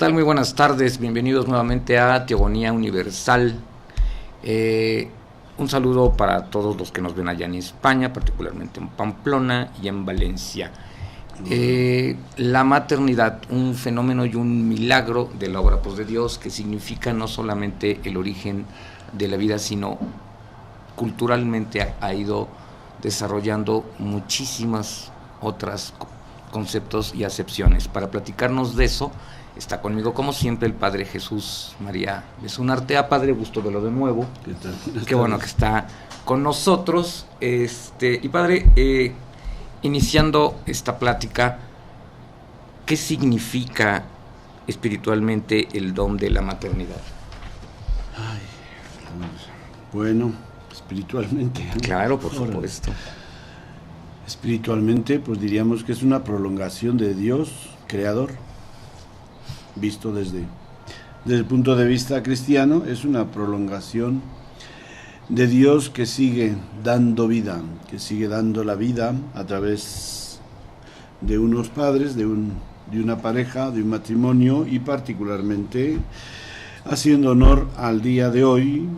tal? Muy buenas tardes, bienvenidos nuevamente a Teogonía Universal. Un saludo para todos los que nos ven allá en España, particularmente en Pamplona y en Valencia. La maternidad, un fenómeno y un milagro de la obra pues, de Dios, que significa no solamente el origen de la vida, sino culturalmente ha ido desarrollando muchísimas otras conceptos y acepciones. Para platicarnos de eso, está conmigo como siempre el Padre Jesús María Besunartea. Padre, gusto verlo de nuevo. ¿Qué tal? Qué bueno que está con nosotros. Y Padre, iniciando esta plática, ¿qué significa espiritualmente el don de la maternidad? Ay, bueno, espiritualmente. Claro, por supuesto. Espiritualmente, pues diríamos que es una prolongación de Dios, creador, visto desde el punto de vista cristiano, es una prolongación de Dios que sigue dando vida, que sigue dando la vida a través de unos padres, de una pareja, de un matrimonio y particularmente haciendo honor al día de hoy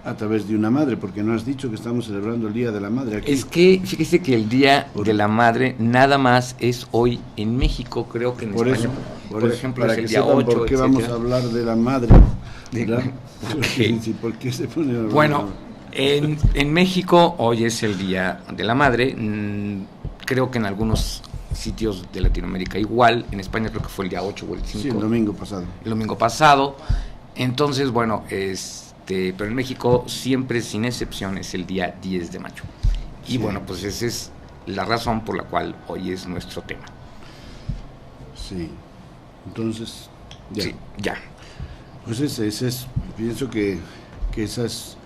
a través de una madre, porque no has dicho que estamos celebrando el Día de la Madre aquí. Es que fíjese que el Día de la Madre nada más es hoy en México, creo que en por España, eso, por ejemplo, para es el que día sepan 8, por qué etcétera. vamos a hablar de la madre, ¿verdad? Okay. Sí, ¿por qué se pone a hablar? Bueno, en México hoy es el Día de la Madre. Creo que en algunos sitios de Latinoamérica igual. En España creo que fue el día 8 o el 5. Sí, el domingo pasado. El domingo pasado. Entonces, bueno, pero en México siempre, sin excepción, es el día 10 de mayo. Y sí. Bueno, pues esa es la razón por la cual hoy es nuestro tema. Sí, entonces, ya. Sí, ya. Pues ese es, pienso que esa es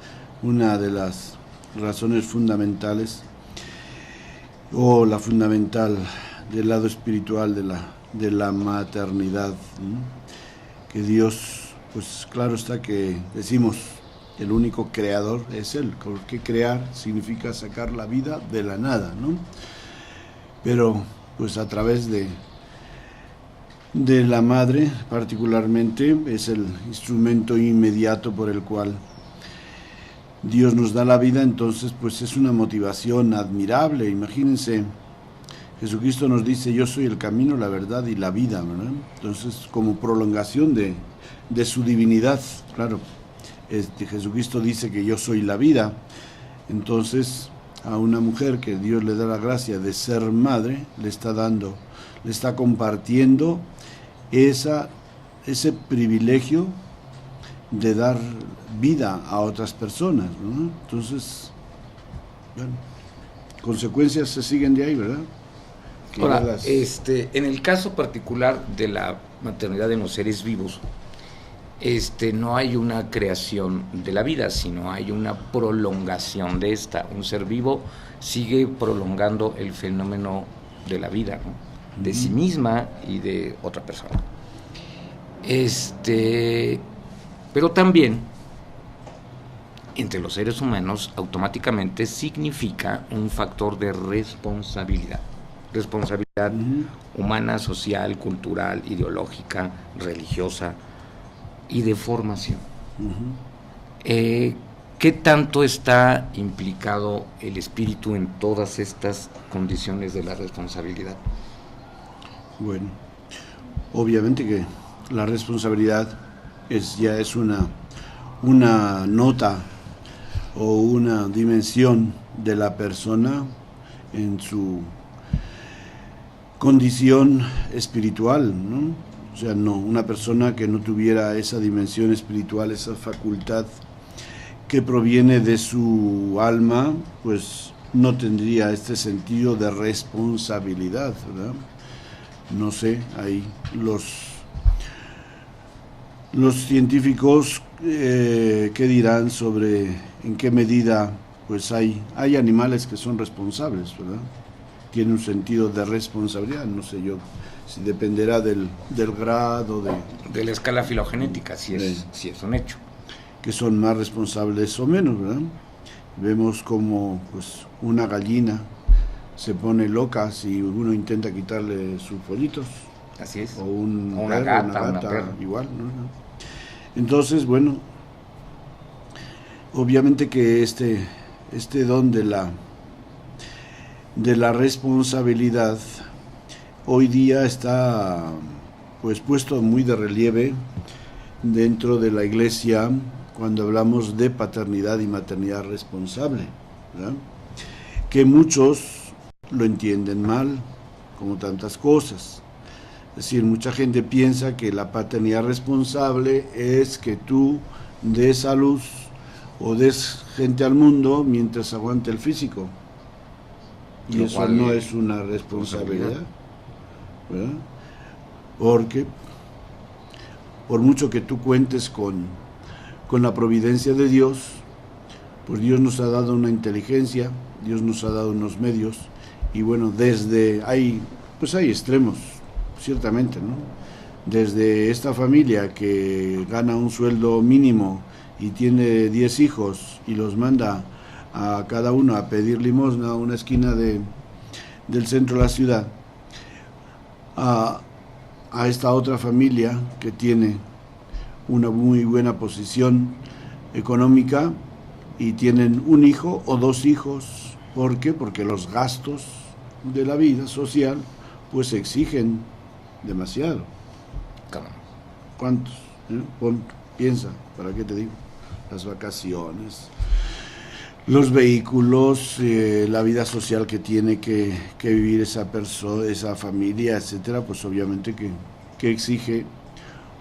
una de las razones fundamentales, o la fundamental del lado espiritual de la maternidad, ¿no? Que Dios, pues claro está que decimos, el único creador es Él, porque crear significa sacar la vida de la nada, ¿no? Pero pues a través de la madre particularmente es el instrumento inmediato por el cual Dios nos da la vida. Entonces pues es una motivación admirable. Imagínense, Jesucristo nos dice: yo soy el camino, la verdad y la vida, ¿verdad? Entonces, como prolongación de su divinidad, claro, Jesucristo dice que yo soy la vida. Entonces a una mujer que Dios le da la gracia de ser madre, le está compartiendo ese privilegio de dar vida a otras personas, ¿no? Entonces, bueno, consecuencias se siguen de ahí, ¿verdad? Ahora, en el caso particular de la maternidad en los seres vivos, no hay una creación de la vida, sino hay una prolongación de esta. Un ser vivo sigue prolongando el fenómeno de la vida, ¿no? De sí misma y de otra persona. Pero también, entre los seres humanos, automáticamente significa un factor de responsabilidad. Responsabilidad humana, social, cultural, ideológica, religiosa y de formación. ¿Qué tanto está implicado el espíritu en todas estas condiciones de la responsabilidad? Bueno, obviamente que la responsabilidad ya es una nota o una dimensión de la persona en su condición espiritual, ¿no? O sea, no, una persona que no tuviera esa dimensión espiritual, esa facultad que proviene de su alma, pues no tendría este sentido de responsabilidad, ¿verdad? No sé, ahí los científicos qué dirán sobre en qué medida pues hay animales que son responsables, ¿verdad? Tienen un sentido de responsabilidad, no sé yo si dependerá del grado de la escala filogenética, si es un hecho. Que son más responsables o menos, ¿verdad? Vemos como pues una gallina se pone loca si uno intenta quitarle sus pollitos. Así es. O un o una perro, gata, una una perra. igual, ¿no? Entonces, bueno, obviamente que este don de la responsabilidad hoy día está pues puesto muy de relieve dentro de la Iglesia cuando hablamos de paternidad y maternidad responsable, ¿verdad? Que muchos lo entienden mal, como tantas cosas. Es decir, mucha gente piensa que la paternidad responsable es que tú des a luz o des gente al mundo mientras aguante el físico. Y Lo eso cual no es una responsabilidad, ¿verdad? Porque por mucho que tú cuentes con la providencia de Dios, pues Dios nos ha dado una inteligencia, Dios nos ha dado unos medios, y bueno, hay extremos, ciertamente, ¿no? Desde esta familia que gana un sueldo mínimo y tiene 10 hijos y los manda a cada uno a pedir limosna a una esquina del centro de la ciudad, a esta otra familia que tiene una muy buena posición económica y tienen un hijo o dos hijos. ¿Por qué? Porque los gastos de la vida social pues exigen demasiado. ¿Cuántos? Piensa, ¿para qué te digo? Las vacaciones, los vehículos, la vida social que tiene que vivir esa persona, esa familia, etcétera, pues obviamente que exige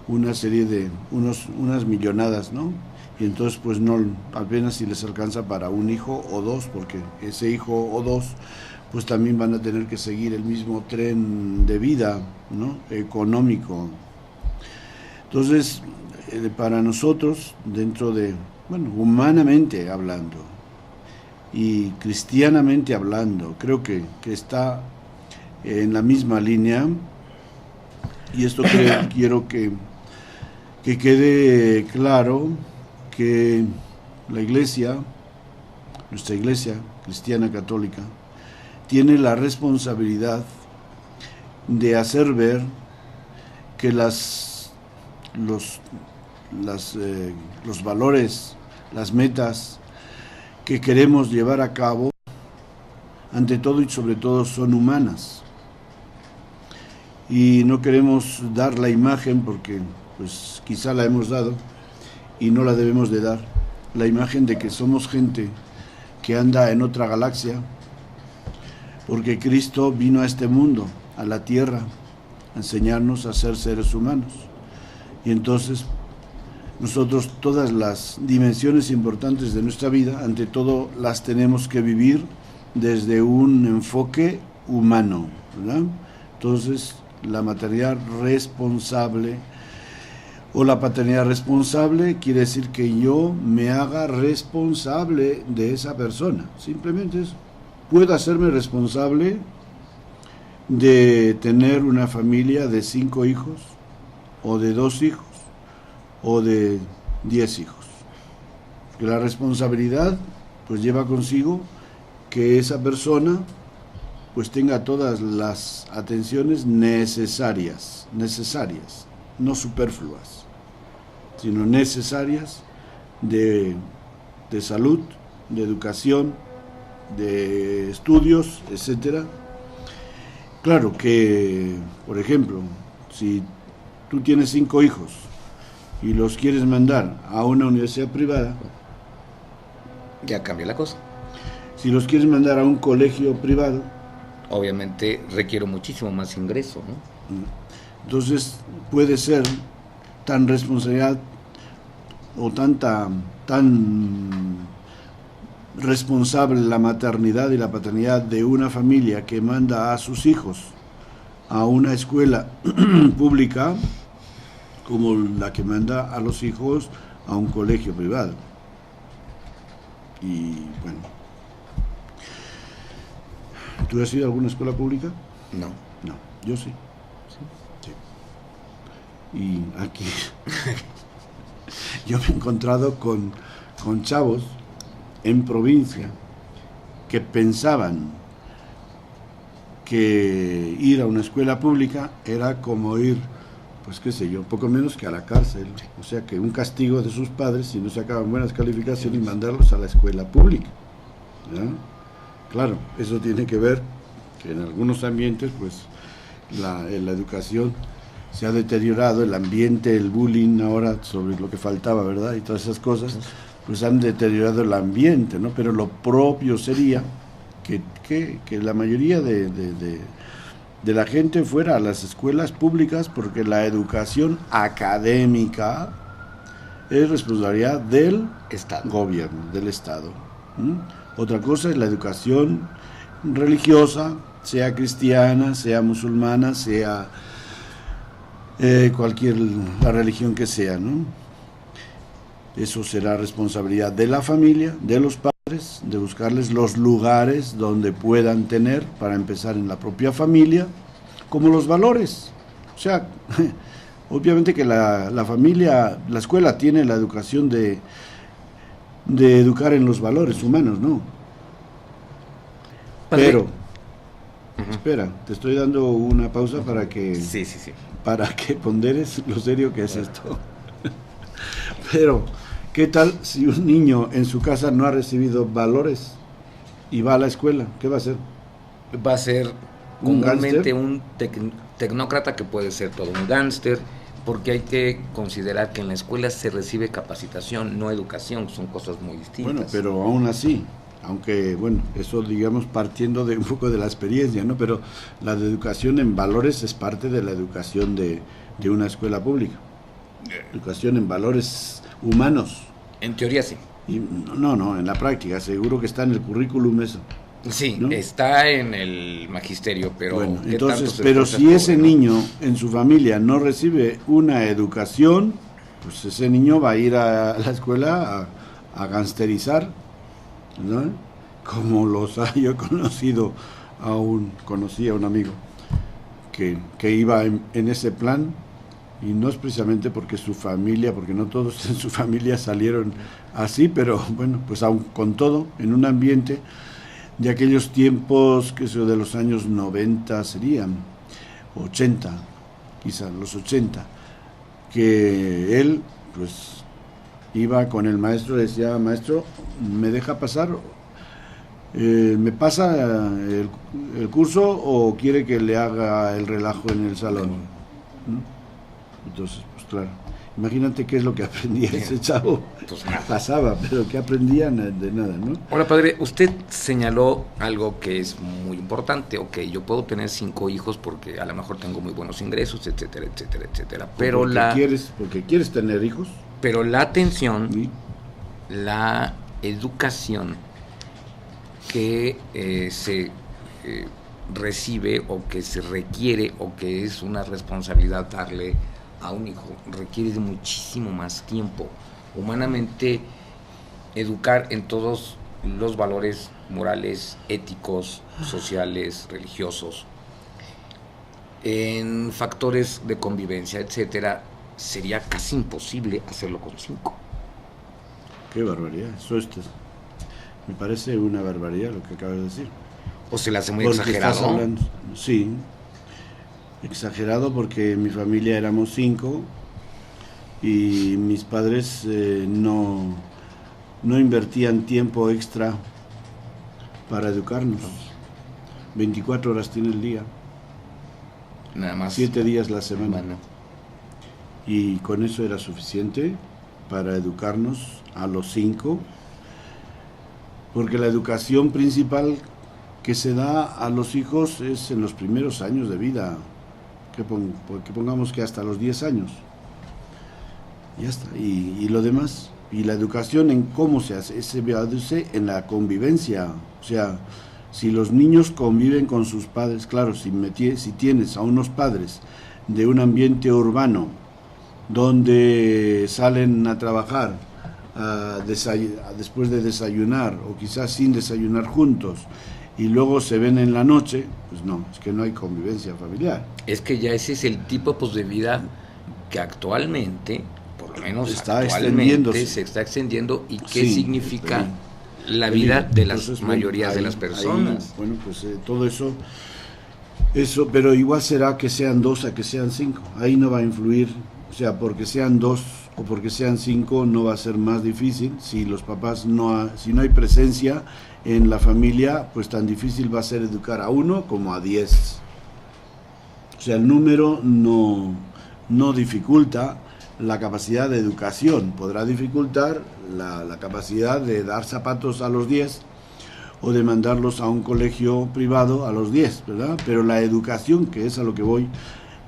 una serie de unas millonadas, ¿no? Y entonces pues no, apenas si les alcanza para un hijo o dos, porque ese hijo o dos pues también van a tener que seguir el mismo tren de vida, ¿no? Económico. Entonces, para nosotros, dentro de, humanamente hablando y cristianamente hablando, creo que está en la misma línea, y esto quiero que quede claro, que la Iglesia, nuestra Iglesia cristiana católica, tiene la responsabilidad de hacer ver que los valores, las metas que queremos llevar a cabo, ante todo y sobre todo son humanas. Y no queremos dar la imagen, porque pues quizá la hemos dado y no la debemos de dar, la imagen de que somos gente que anda en otra galaxia, porque Cristo vino a este mundo, a la tierra, a enseñarnos a ser seres humanos. Y entonces nosotros todas las dimensiones importantes de nuestra vida, ante todo las tenemos que vivir desde un enfoque humano, ¿verdad? Entonces la maternidad responsable o la paternidad responsable quiere decir que yo me haga responsable de esa persona, simplemente eso. Puedo hacerme responsable de tener una familia de 5 hijos, o de 2 hijos, o de 10 hijos. Que la responsabilidad pues lleva consigo que esa persona pues tenga todas las atenciones necesarias, no superfluas, sino necesarias de salud, de educación, de estudios, etcétera. Claro que, por ejemplo, si tú tienes 5 hijos y los quieres mandar a una universidad privada, ya cambia la cosa. Si los quieres mandar a un colegio privado, obviamente requiere muchísimo más ingreso, ¿no? Entonces puede ser tan responsabilidad o tan responsable la maternidad y la paternidad de una familia que manda a sus hijos a una escuela pública como la que manda a los hijos a un colegio privado. Y bueno, ¿tú has ido a alguna escuela pública? No. No, yo sí. Y aquí yo me he encontrado con chavos en provincia que pensaban que ir a una escuela pública era como ir, pues qué sé yo, poco menos que a la cárcel. O sea, que un castigo de sus padres si no sacaban buenas calificaciones y mandarlos a la escuela pública, ¿ya? Claro, eso tiene que ver que en algunos ambientes, pues, la educación se ha deteriorado, el ambiente, el bullying ahora sobre lo que faltaba, ¿verdad? Y todas esas cosas, pues han deteriorado el ambiente, ¿no? Pero lo propio sería que la mayoría de la gente fuera a las escuelas públicas, porque la educación académica es responsabilidad del gobierno, del Estado. Otra cosa es la educación religiosa, sea cristiana, sea musulmana, sea la religión que sea, ¿no? Eso será responsabilidad de la familia, de los padres, de buscarles los lugares donde puedan tener, para empezar en la propia familia, como los valores. O sea, obviamente que la familia, la escuela tiene la educación de educar en los valores humanos, ¿no? Pero, espera, te estoy dando una pausa para que... Sí. Para que ponderes lo serio que es esto. Pero, ¿qué tal si un niño en su casa no ha recibido valores y va a la escuela? ¿Qué va a hacer? Va a ser comúnmente un tecnócrata, que puede ser todo un gángster, porque hay que considerar que en la escuela se recibe capacitación, no educación, son cosas muy distintas. Bueno, pero aún así, aunque, bueno, eso digamos partiendo de un poco de la experiencia, ¿no? Pero la de educación en valores es parte de la educación de una escuela pública. Educación en valores humanos. En teoría sí. Y no, en la práctica, seguro que está en el currículum eso. Sí, ¿no? Está en el magisterio, pero... Bueno, entonces, pero si ese niño en su familia no recibe una educación, pues ese niño va a ir a la escuela a gangsterizar, ¿no? Como yo conocí a un amigo que iba en ese plan, y no es precisamente porque su familia, porque no todos en su familia salieron así, pero bueno, pues aún con todo, en un ambiente de aquellos tiempos, que eso de los años 90 serían, 80, quizás los 80, que él pues iba con el maestro, le decía: maestro, ¿me deja pasar? ¿Me pasa el curso o quiere que le haga el relajo en el salón? ¿No? Entonces, pues claro, imagínate qué es lo que aprendía ese chavo. Pues nada. Pasaba, pero que aprendían de nada, ¿no? Ahora, padre, usted señaló algo que es muy importante. Ok, yo puedo tener 5 hijos porque a lo mejor tengo muy buenos ingresos, etcétera, etcétera, etcétera. Pero porque quieres tener hijos. Pero la atención, ¿Sí? la educación que se recibe o que se requiere o que es una responsabilidad darle a un hijo, requiere de muchísimo más tiempo. Humanamente, educar en todos los valores morales, éticos, sociales, religiosos, en factores de convivencia, etcétera, sería casi imposible hacerlo con 5. Qué barbaridad, me parece una barbaridad lo que acabas de decir. ¿O se le hace muy exagerado? Sí, exagerado, porque en mi familia éramos 5 y mis padres no invertían tiempo extra para educarnos. 24 horas tiene el día, nada más 7 días la semana. Y con eso era suficiente para educarnos a los 5, porque la educación principal que se da a los hijos es en los primeros años de vida, que pongamos que hasta los 10 años. Ya está. Y lo demás, y la educación en cómo se hace, se traduce en la convivencia. O sea, si los niños conviven con sus padres, claro, si tienes a unos padres de un ambiente urbano donde salen a trabajar después de desayunar, o quizás sin desayunar juntos, y luego se ven en la noche, pues no, es que no hay convivencia familiar. Es que ya ese es el tipo pues, de vida que actualmente, por lo menos se está extendiendo. ¿Y qué significa la vida de la mayoría de las personas? Bueno, pues todo eso Eso, pero igual será que sean 2 a que sean 5. Ahí no va a influir, o sea, porque sean 2 o porque sean 5 no va a ser más difícil. Si los papás si no hay presencia en la familia, pues tan difícil va a ser educar a 1 como a 10. O sea, el número no dificulta la capacidad de educación, podrá dificultar la capacidad de dar zapatos a los 10 o de mandarlos a un colegio privado a los 10, ¿verdad? Pero la educación, que es a lo que voy,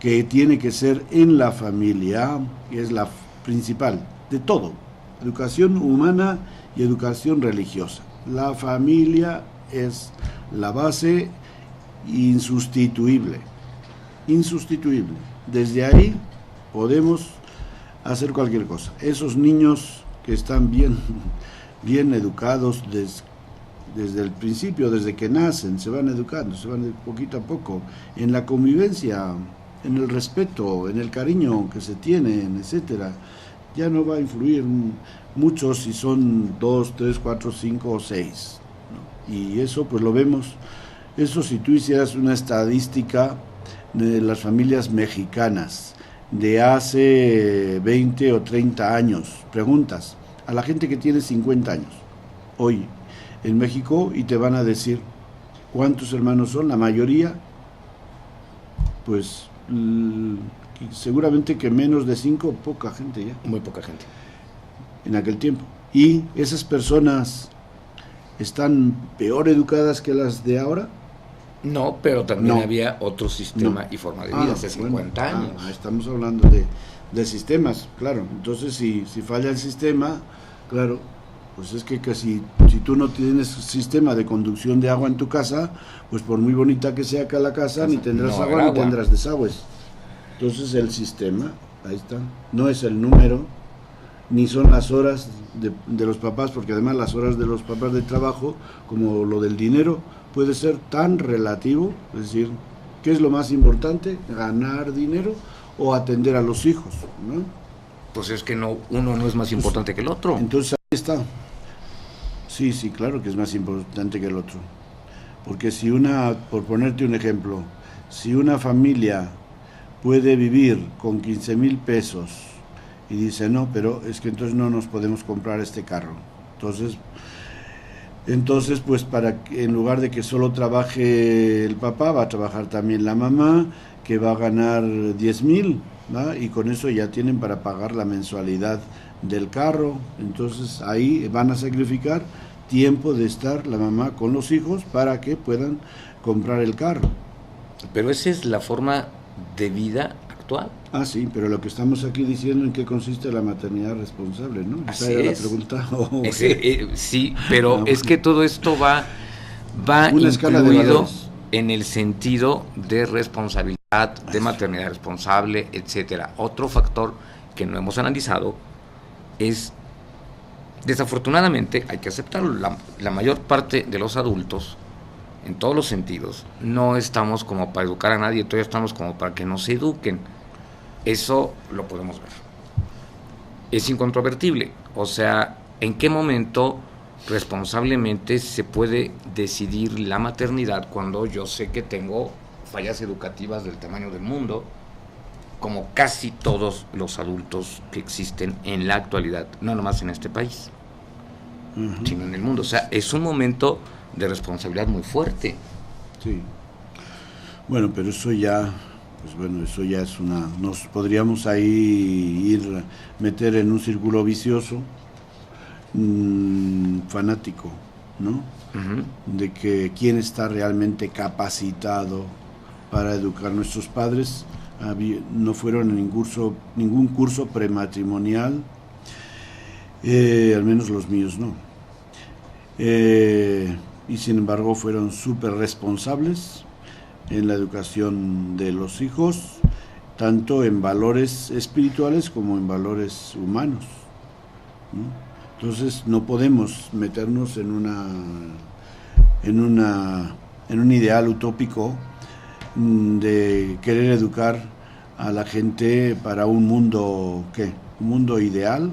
que tiene que ser en la familia, es la principal de todo, educación humana y educación religiosa. La familia es la base insustituible. Desde ahí podemos hacer cualquier cosa. Esos niños que están bien educados desde el principio, desde que nacen, se van educando, se van poquito a poco, en la convivencia, en el respeto, en el cariño que se tienen, etcétera. Ya no va a influir mucho si son 2, 3, 4, 5 o 6, ¿no? Y eso pues lo vemos. Eso, si tú hicieras una estadística de las familias mexicanas de hace 20 o 30 años, preguntas a la gente que tiene 50 años hoy en México y te van a decir cuántos hermanos son. La mayoría, pues seguramente que menos de 5, poca gente ya. Muy poca gente. En aquel tiempo. Y esas personas están peor educadas que las de ahora. No, pero también había otro sistema y forma de vida hace 50 años. Estamos hablando de sistemas, claro. Entonces, si falla el sistema, claro, pues es que si tú no tienes sistema de conducción de agua en tu casa, pues por muy bonita que sea acá la casa, ni tendrás agua ni tendrás desagües. Entonces el sistema, ahí está, no es el número, ni son las horas de los papás, porque además las horas de los papás de trabajo, como lo del dinero, puede ser tan relativo. Es decir, ¿qué es lo más importante? ¿Ganar dinero o atender a los hijos, ¿no? Pues es que uno no es más importante que el otro. Entonces ahí está. Sí, claro que es más importante que el otro. Porque por ponerte un ejemplo, si una familia puede vivir con 15,000 pesos y dice, no, pero es que entonces no nos podemos comprar este carro. Entonces, pues en lugar de que solo trabaje el papá, va a trabajar también la mamá, que va a ganar 10,000, ¿va? Y con eso ya tienen para pagar la mensualidad del carro. Entonces ahí van a sacrificar tiempo de estar la mamá con los hijos para que puedan comprar el carro. Pero esa es la forma de vida actual. Sí, pero lo que estamos aquí diciendo, ¿en qué consiste la maternidad responsable, no? Así Esa era es. la pregunta. Sí, pero es que todo esto va incluido en el sentido de responsabilidad, de maternidad responsable, etcétera. Otro factor que no hemos analizado es, desafortunadamente, hay que aceptarlo, la mayor parte de los adultos, en todos los sentidos, no estamos como para educar a nadie, todavía estamos como para que nos eduquen. Eso lo podemos ver. Es incontrovertible. O sea, ¿en qué momento responsablemente se puede decidir la maternidad cuando yo sé que tengo fallas educativas del tamaño del mundo, como casi todos los adultos que existen en la actualidad, no nomás en este país, sino en el mundo? O sea, es un momento de responsabilidad muy fuerte. Sí. Bueno, pero eso ya es nos podríamos ahí meter en un círculo vicioso, fanático, ¿no? De que quién está realmente capacitado para educar. Nuestros padres no fueron en ningún curso prematrimonial, al menos los míos no. Y sin embargo fueron súper responsables en la educación de los hijos, tanto en valores espirituales como en valores humanos, ¿no? Entonces no podemos meternos en un ideal utópico de querer educar a la gente para un mundo, un mundo ideal.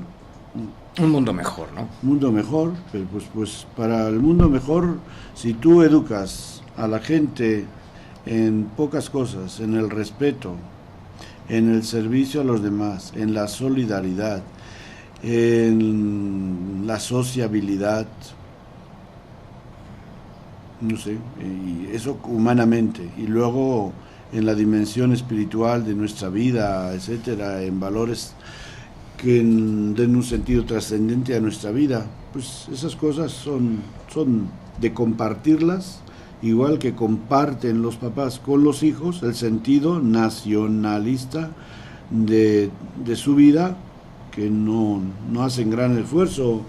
Un mundo mejor, ¿no? Un mundo mejor, pero pues para el mundo mejor, si tú educas a la gente en pocas cosas, en el respeto, en el servicio a los demás, en la solidaridad, en la sociabilidad, no sé, y eso humanamente, y luego en la dimensión espiritual de nuestra vida, etcétera, en valores que den un sentido trascendente a nuestra vida. Pues esas cosas son de compartirlas, igual que comparten los papás con los hijos el sentido nacionalista de su vida, que no hacen gran esfuerzo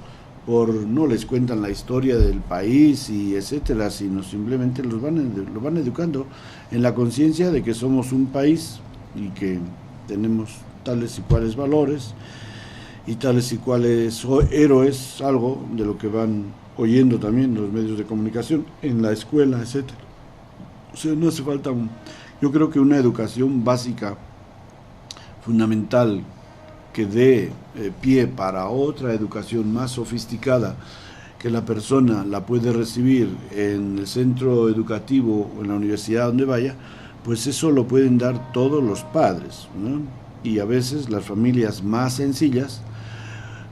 no les cuentan la historia del país y etcétera, sino simplemente lo van educando en la conciencia de que somos un país y que tenemos tales y cuales valores y tales y cuales héroes, algo de lo que van oyendo también los medios de comunicación, en la escuela, etcétera. O sea, no hace falta yo creo que una educación básica, fundamental, que dé pie para otra educación más sofisticada, que la persona la puede recibir en el centro educativo o en la universidad donde vaya, pues eso lo pueden dar todos los padres, ¿no? Y a veces las familias más sencillas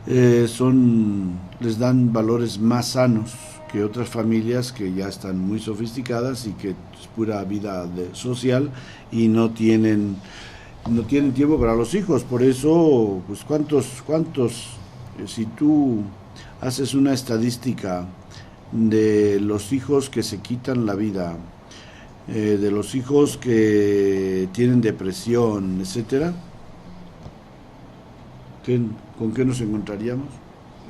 les dan valores más sanos que otras familias que ya están muy sofisticadas y que es pura vida social y no tienen tiempo para los hijos. Por eso, pues cuántos si tú haces una estadística de los hijos que se quitan la vida, de los hijos que tienen depresión, etcétera, ¿con qué nos encontraríamos?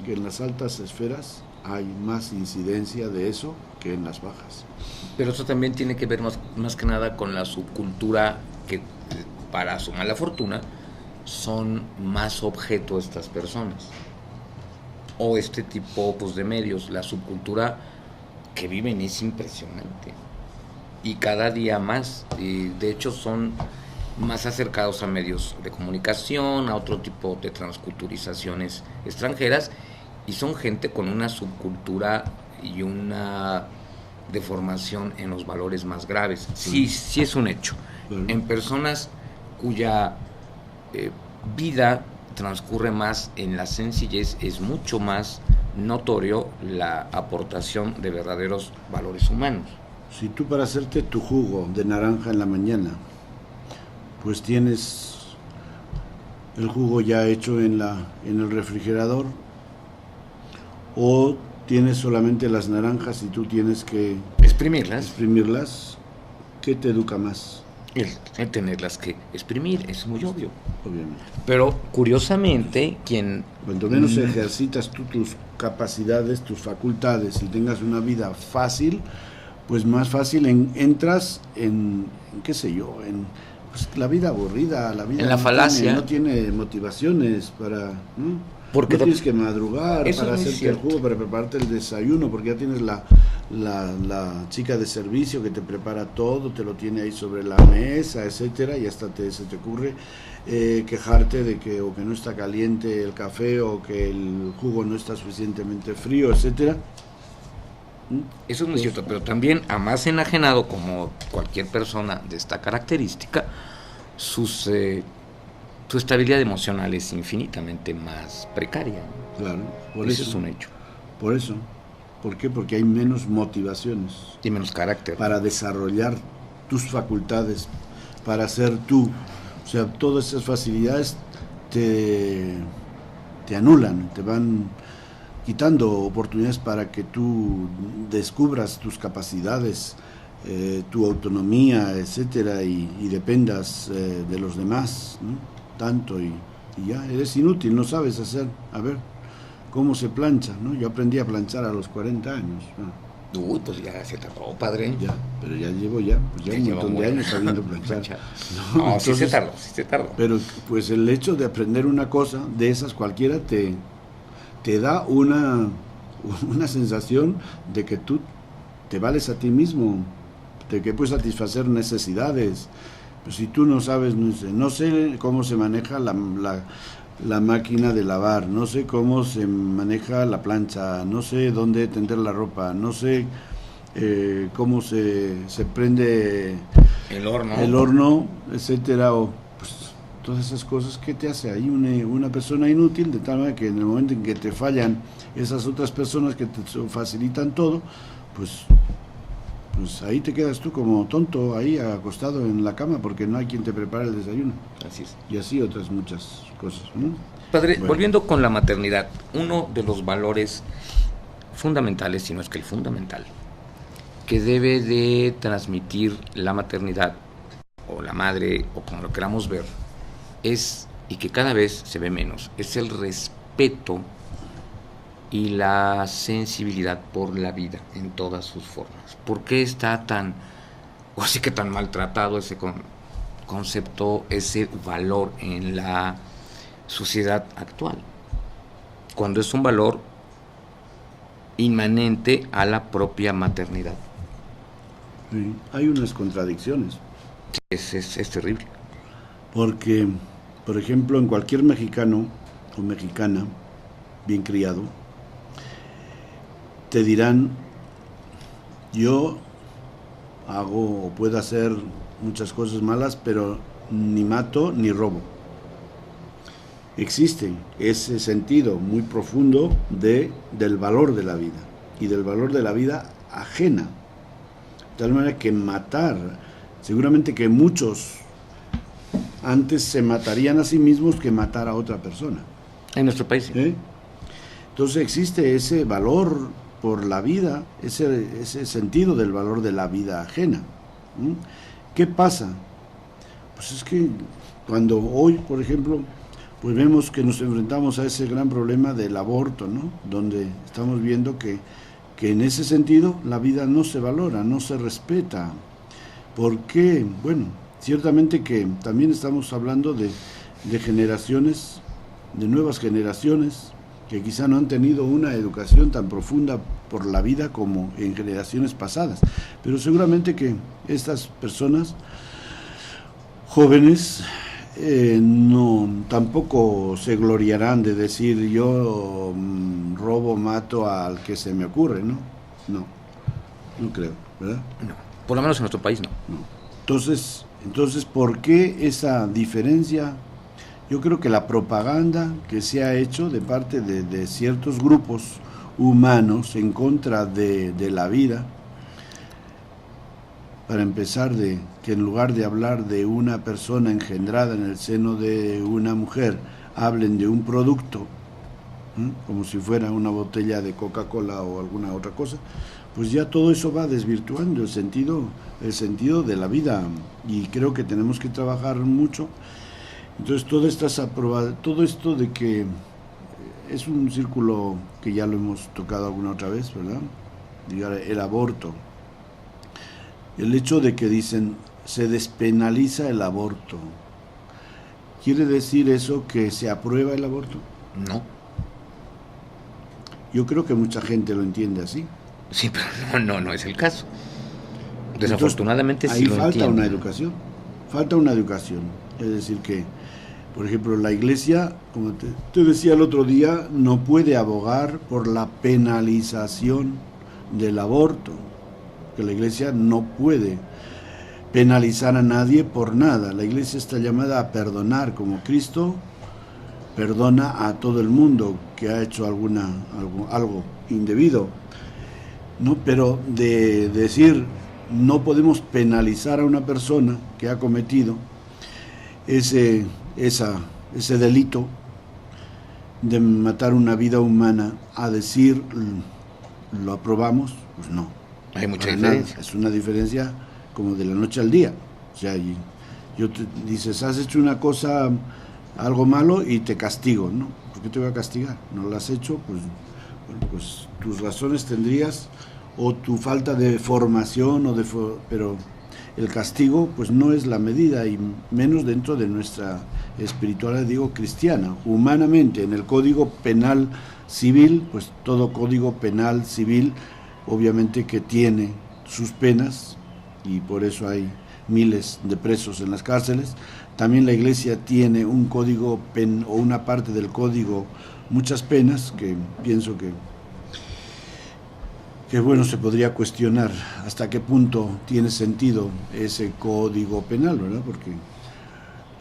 Que en las altas esferas hay más incidencia de eso que en las bajas. Pero eso también tiene que ver más que nada con la subcultura, que para su mala fortuna son más objeto estas personas o este tipo pues de medios. La subcultura que viven es impresionante y cada día más, y de hecho son más acercados a medios de comunicación, a otro tipo de transculturizaciones extranjeras, y son gente con una subcultura y una deformación en los valores más graves. Sí es un hecho. En personas cuya vida transcurre más en la sencillez, es mucho más notorio la aportación de verdaderos valores humanos. Si tú, para hacerte tu jugo de naranja en la mañana, pues tienes el jugo ya hecho en el refrigerador, o tienes solamente las naranjas y tú tienes que exprimirlas, ¿qué te educa más? El tenerlas que exprimir, es muy obvio. Obviamente. Pero curiosamente, cuanto menos ejercitas tú tus capacidades, tus facultades, y tengas una vida fácil, pues más fácil entras en qué sé yo, en pues, la vida aburrida, la vida en la falacia. No tiene motivaciones para... Porque no tienes que madrugar para hacerte el jugo, para prepararte el desayuno, porque ya tienes la chica de servicio que te prepara todo, te lo tiene ahí sobre la mesa, etcétera, y hasta se te ocurre quejarte de que o que no está caliente el café, o que el jugo no está suficientemente frío, etcétera. Eso es muy cierto, pero también, a más enajenado como cualquier persona de esta característica, su estabilidad emocional es infinitamente más precaria. Claro, eso es un hecho. Por eso. ¿Por qué? Porque hay menos motivaciones. Y menos carácter. Para desarrollar tus facultades, para ser tú. O sea, todas esas facilidades te anulan, te van quitando oportunidades para que tú descubras tus capacidades, tu autonomía, etcétera, y dependas de los demás, ¿no? Tanto y ya eres inútil, no sabes hacer. A ver, ¿cómo se plancha? ¿No? Yo aprendí a planchar a los 40 años. ¿No? Uy, pues ya se tardó, padre. Ya, pero ya llevo un montón de años sabiendo planchar. No, entonces, sí se tardó. Pero pues el hecho de aprender una cosa de esas cualquiera te da una sensación de que tú te vales a ti mismo, de que puedes satisfacer necesidades. Pues si tú no sabes, no sé cómo se maneja la máquina de lavar, no sé cómo se maneja la plancha, no sé dónde tender la ropa, no sé cómo se prende el horno, etcétera, o pues todas esas cosas. ¿Qué te hace ahí una persona inútil? De tal manera que en el momento en que te fallan esas otras personas que te facilitan todo, pues ahí te quedas tú como tonto ahí acostado en la cama porque no hay quien te prepare el desayuno. Así es. Y así otras muchas cosas, ¿no? Padre, bueno, volviendo con la maternidad, uno de los valores fundamentales, si no es que el fundamental, que debe de transmitir la maternidad o la madre o como lo queramos ver, es, y que cada vez se ve menos, es el respeto y la sensibilidad por la vida en todas sus formas. ¿Por qué está tan, o así que tan maltratado ese concepto, ese valor en la sociedad actual? Cuando es un valor inmanente a la propia maternidad. Sí, hay unas contradicciones. Es terrible. Porque, por ejemplo, en cualquier mexicano o mexicana bien criado, te dirán, yo hago o puedo hacer muchas cosas malas, pero ni mato ni robo. Existe ese sentido muy profundo del valor de la vida y del valor de la vida ajena. De tal manera que matar, seguramente que muchos antes se matarían a sí mismos que matar a otra persona. En nuestro país. ¿Eh? Entonces existe ese valor por la vida, ese sentido del valor de la vida ajena. ¿Qué pasa? Pues es que cuando hoy, por ejemplo, pues vemos que nos enfrentamos a ese gran problema del aborto, ¿no? Donde estamos viendo que en ese sentido la vida no se valora, no se respeta. ¿Por qué? Bueno, ciertamente que también estamos hablando de generaciones, de nuevas generaciones, que quizá no han tenido una educación tan profunda por la vida como en generaciones pasadas. Pero seguramente que estas personas jóvenes tampoco se gloriarán de decir yo robo, mato al que se me ocurre, ¿no? No creo, ¿verdad? No, por lo menos en nuestro país no. Entonces, ¿por qué esa diferencia? Yo creo que la propaganda que se ha hecho de parte de ciertos grupos humanos en contra de la vida, para empezar, de que en lugar de hablar de una persona engendrada en el seno de una mujer, hablen de un producto, como si fuera una botella de Coca-Cola o alguna otra cosa, pues ya todo eso va desvirtuando el sentido de la vida, y creo que tenemos que trabajar mucho. Entonces todo esto de que es un círculo que ya lo hemos tocado alguna otra vez, ¿verdad? El aborto, el hecho de que dicen se despenaliza el aborto, ¿quiere decir eso que se aprueba el aborto? No. Yo creo que mucha gente lo entiende así. Sí, pero no es el caso. Desafortunadamente entonces, sí lo entiende. Falta una educación, es decir que, por ejemplo, la Iglesia, como te decía el otro día, no puede abogar por la penalización del aborto, que la Iglesia no puede penalizar a nadie por nada. La Iglesia está llamada a perdonar, como Cristo perdona a todo el mundo que ha hecho algo indebido, ¿no? Pero de decir no podemos penalizar a una persona que ha cometido ese delito de matar una vida humana, a decir lo aprobamos, pues no. Hay mucha diferencia. Es una diferencia como de la noche al día. O sea, dices, has hecho una cosa, algo malo, y te castigo, ¿no? ¿Por qué te voy a castigar? No lo has hecho, pues, bueno, pues tus razones tendrías, o tu falta de formación, pero el castigo pues no es la medida, y menos dentro de nuestra espiritualidad, digo, cristiana. Humanamente, en el Código Penal Civil, pues todo Código Penal Civil obviamente que tiene sus penas, y por eso hay miles de presos en las cárceles. También la Iglesia tiene un código o una parte del código, muchas penas, que pienso que que bueno, se podría cuestionar hasta qué punto tiene sentido ese código penal, ¿verdad?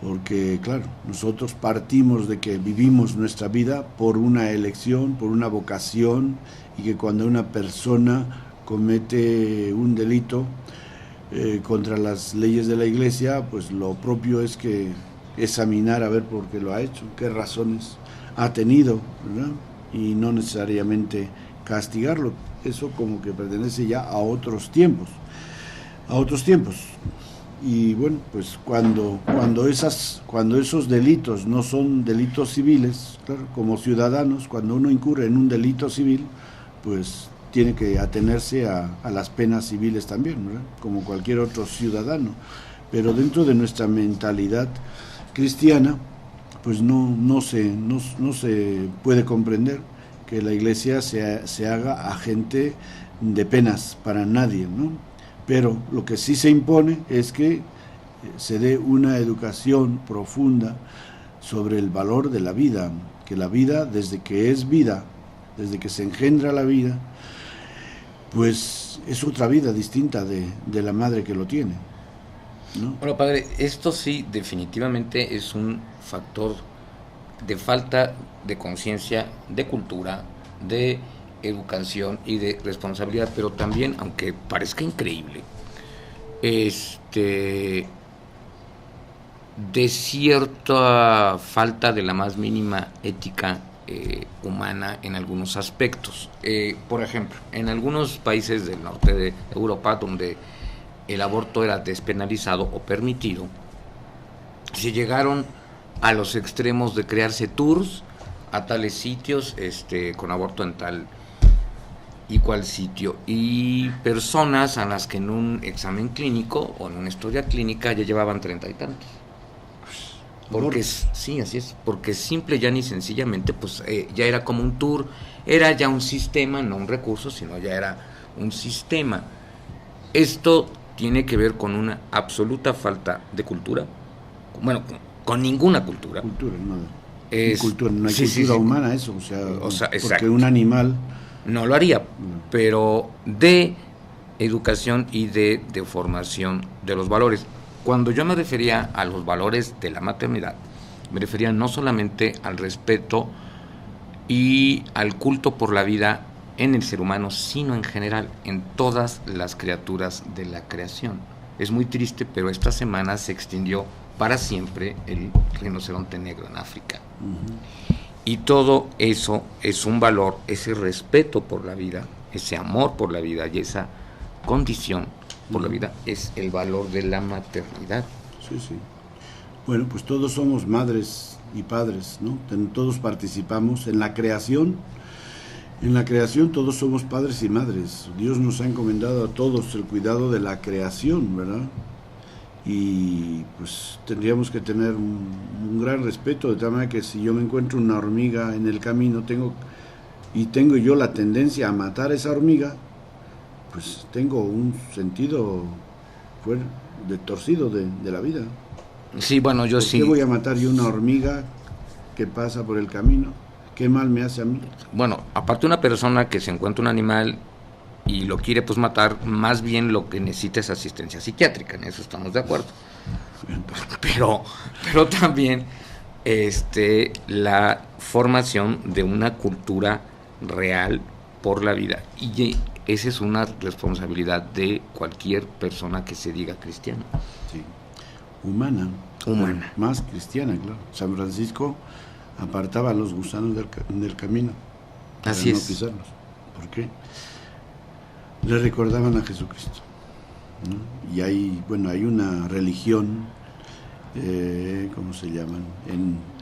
Porque claro, nosotros partimos de que vivimos nuestra vida por una elección, por una vocación, y que cuando una persona comete un delito contra las leyes de la Iglesia, pues lo propio es que examinar a ver por qué lo ha hecho, qué razones ha tenido, ¿verdad? Y no necesariamente castigarlo. Eso como que pertenece ya a otros tiempos, y bueno, pues cuando esos delitos no son delitos civiles, claro, como ciudadanos, cuando uno incurre en un delito civil, pues tiene que atenerse a las penas civiles también, ¿verdad? Como cualquier otro ciudadano, pero dentro de nuestra mentalidad cristiana, pues no se puede comprender que la Iglesia se haga agente de penas para nadie, ¿no? Pero lo que sí se impone es que se dé una educación profunda sobre el valor de la vida, que la vida, desde que es vida, desde que se engendra la vida, pues es otra vida distinta de la madre que lo tiene, ¿no? Bueno, padre, esto sí definitivamente es un factor de falta de conciencia, de cultura, de educación y de responsabilidad, pero también, aunque parezca increíble, de cierta falta de la más mínima ética humana en algunos aspectos. Por ejemplo, en algunos países del norte de Europa, donde el aborto era despenalizado o permitido, se llegaron a los extremos de crearse tours a tales sitios con aborto en tal y cual sitio, y personas a las que en un examen clínico o en una historia clínica ya llevaban 30 y tantos. Porque sí, así es, porque simple ya ni sencillamente pues ya era como un tour, era ya un sistema, no un recurso, sino ya era un sistema. Esto tiene que ver con una absoluta falta de cultura, bueno, con ninguna cultura. Cultura, no. No hay cultura humana, eso, o sea, porque exacto. Un animal no lo haría, pero de educación y de formación de los valores. Cuando yo me refería a los valores de la maternidad, me refería no solamente al respeto y al culto por la vida en el ser humano, sino en general, en todas las criaturas de la creación. Es muy triste, pero esta semana se extinguió para siempre el rinoceronte negro en África. Uh-huh. Y todo eso es un valor, ese respeto por la vida, ese amor por la vida y esa condición por la vida es el valor de la maternidad. Sí, sí. Bueno, pues todos somos madres y padres, ¿no? Todos participamos en la creación. En la creación todos somos padres y madres. Dios nos ha encomendado a todos el cuidado de la creación, ¿verdad? Y pues tendríamos que tener un gran respeto, de tal manera que si yo me encuentro una hormiga en el camino, tengo yo la tendencia a matar a esa hormiga, pues tengo un sentido torcido de la vida. Sí, bueno, yo sí. ¿Por qué voy a matar yo una hormiga que pasa por el camino? ¿Qué mal me hace a mí? Bueno, aparte una persona que se encuentra un animal y lo quiere pues matar, más bien lo que necesita es asistencia psiquiátrica, en eso estamos de acuerdo. Pero también la formación de una cultura real por la vida, y esa es una responsabilidad de cualquier persona que se diga cristiana. Sí. Humana. Más cristiana, claro. San Francisco apartaba a los gusanos del camino para así no es. pisarlos. ¿Por qué? Le recordaban a Jesucristo, ¿no? Y hay una religión, ¿cómo se llaman?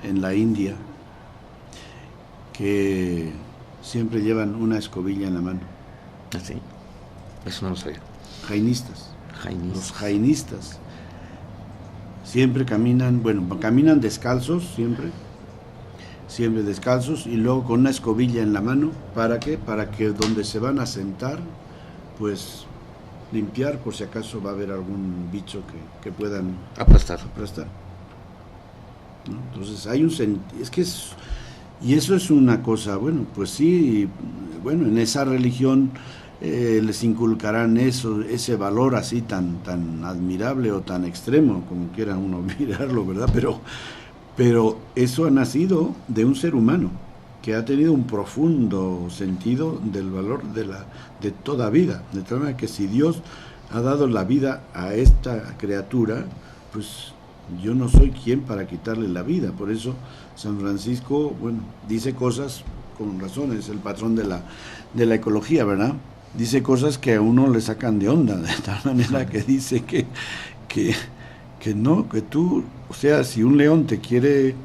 En la India, que siempre llevan una escobilla en la mano. ¿Así? Eso no lo sabía. Jainistas. Los jainistas siempre caminan descalzos, siempre descalzos, y luego con una escobilla en la mano. ¿Para qué? Para que donde se van a sentar, pues limpiar por si acaso va a haber algún bicho que puedan aplastar. ¿No? Entonces hay y eso es una cosa, bueno, pues sí, bueno, en esa religión les inculcarán ese valor así tan admirable o tan extremo, como quiera uno mirarlo, ¿verdad? Pero eso ha nacido de un ser humano que ha tenido un profundo sentido del valor de toda vida, de tal manera que si Dios ha dado la vida a esta criatura, pues yo no soy quien para quitarle la vida. Por eso San Francisco, bueno, dice cosas con razón, es el patrón de la ecología, ¿verdad? Dice cosas que a uno le sacan de onda, de tal manera que dice que no, que tú, o sea, si un león te quiere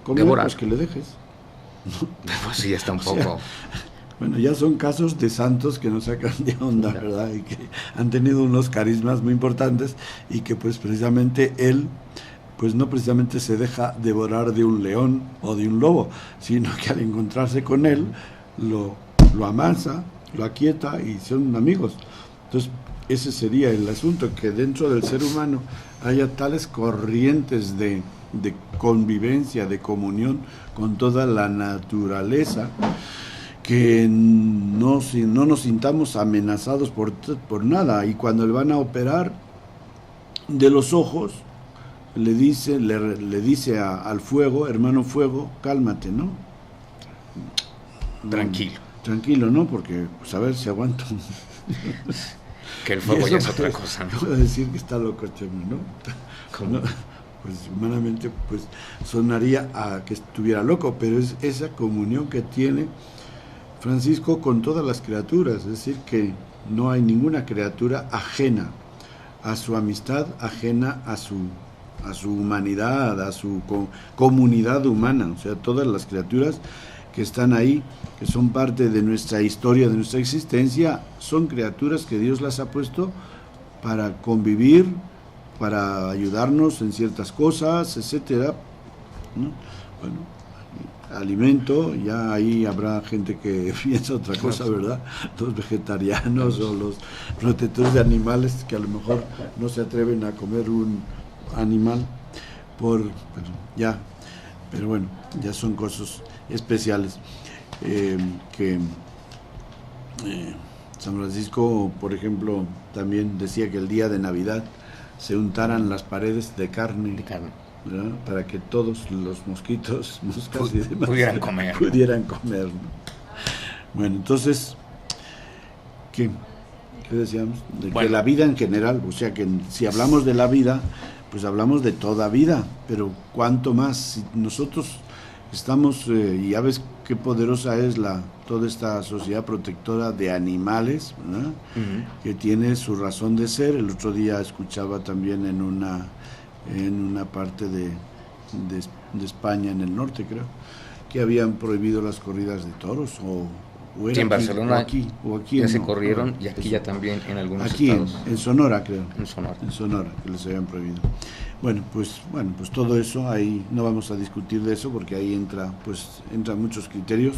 comer, pues que le dejes. Pues sí, está un poco... sea, bueno, ya son casos de santos que nos sacan de onda, ¿verdad? Y que han tenido unos carismas muy importantes y que pues precisamente él, pues no precisamente se deja devorar de un león o de un lobo, sino que al encontrarse con él, lo amasa, lo aquieta y son amigos. Entonces, ese sería el asunto, que dentro del ser humano haya tales corrientes de convivencia, de comunión con toda la naturaleza, que no nos sintamos amenazados por nada. Y cuando le van a operar de los ojos, le dice al fuego, hermano fuego, cálmate, ¿no? Tranquilo, ¿no? Porque, pues a ver si aguanto. Que el fuego ya es otra cosa, ¿no? Puedo decir que está loco, Chema, ¿no? ¿Cómo? No, pues humanamente pues sonaría a que estuviera loco, pero es esa comunión que tiene Francisco con todas las criaturas, es decir, que no hay ninguna criatura ajena a su amistad, ajena a su humanidad, a su comunidad humana. O sea, todas las criaturas que están ahí, que son parte de nuestra historia, de nuestra existencia, son criaturas que Dios las ha puesto para convivir, para ayudarnos en ciertas cosas, etcétera, ¿no? Bueno, alimento, ya ahí habrá gente que piensa otra cosa, ¿verdad? Los vegetarianos o los protectores de animales que a lo mejor no se atreven a comer un animal pero bueno, ya son cosas especiales que San Francisco, por ejemplo, también decía que el día de Navidad se untaran las paredes de carne. ¿Verdad? Para que todos los mosquitos, moscas y demás pudieran comer. ¿No? Bueno, entonces, ¿qué decíamos? Que la vida en general, o sea que si hablamos de la vida, pues hablamos de toda vida, pero cuánto más, si nosotros estamos, y ya ves qué poderosa es toda esta sociedad protectora de animales, ¿verdad? Uh-huh. Que tiene su razón de ser. El otro día escuchaba también en una parte de España, en el norte creo, que habían prohibido las corridas de toros, o era sí, en Barcelona aquí ya se corrieron, y aquí ya también en algunos estados. En Sonora creo. En Sonora, que les habían prohibido. Bueno, pues todo eso, ahí no vamos a discutir de eso, porque ahí entran muchos criterios,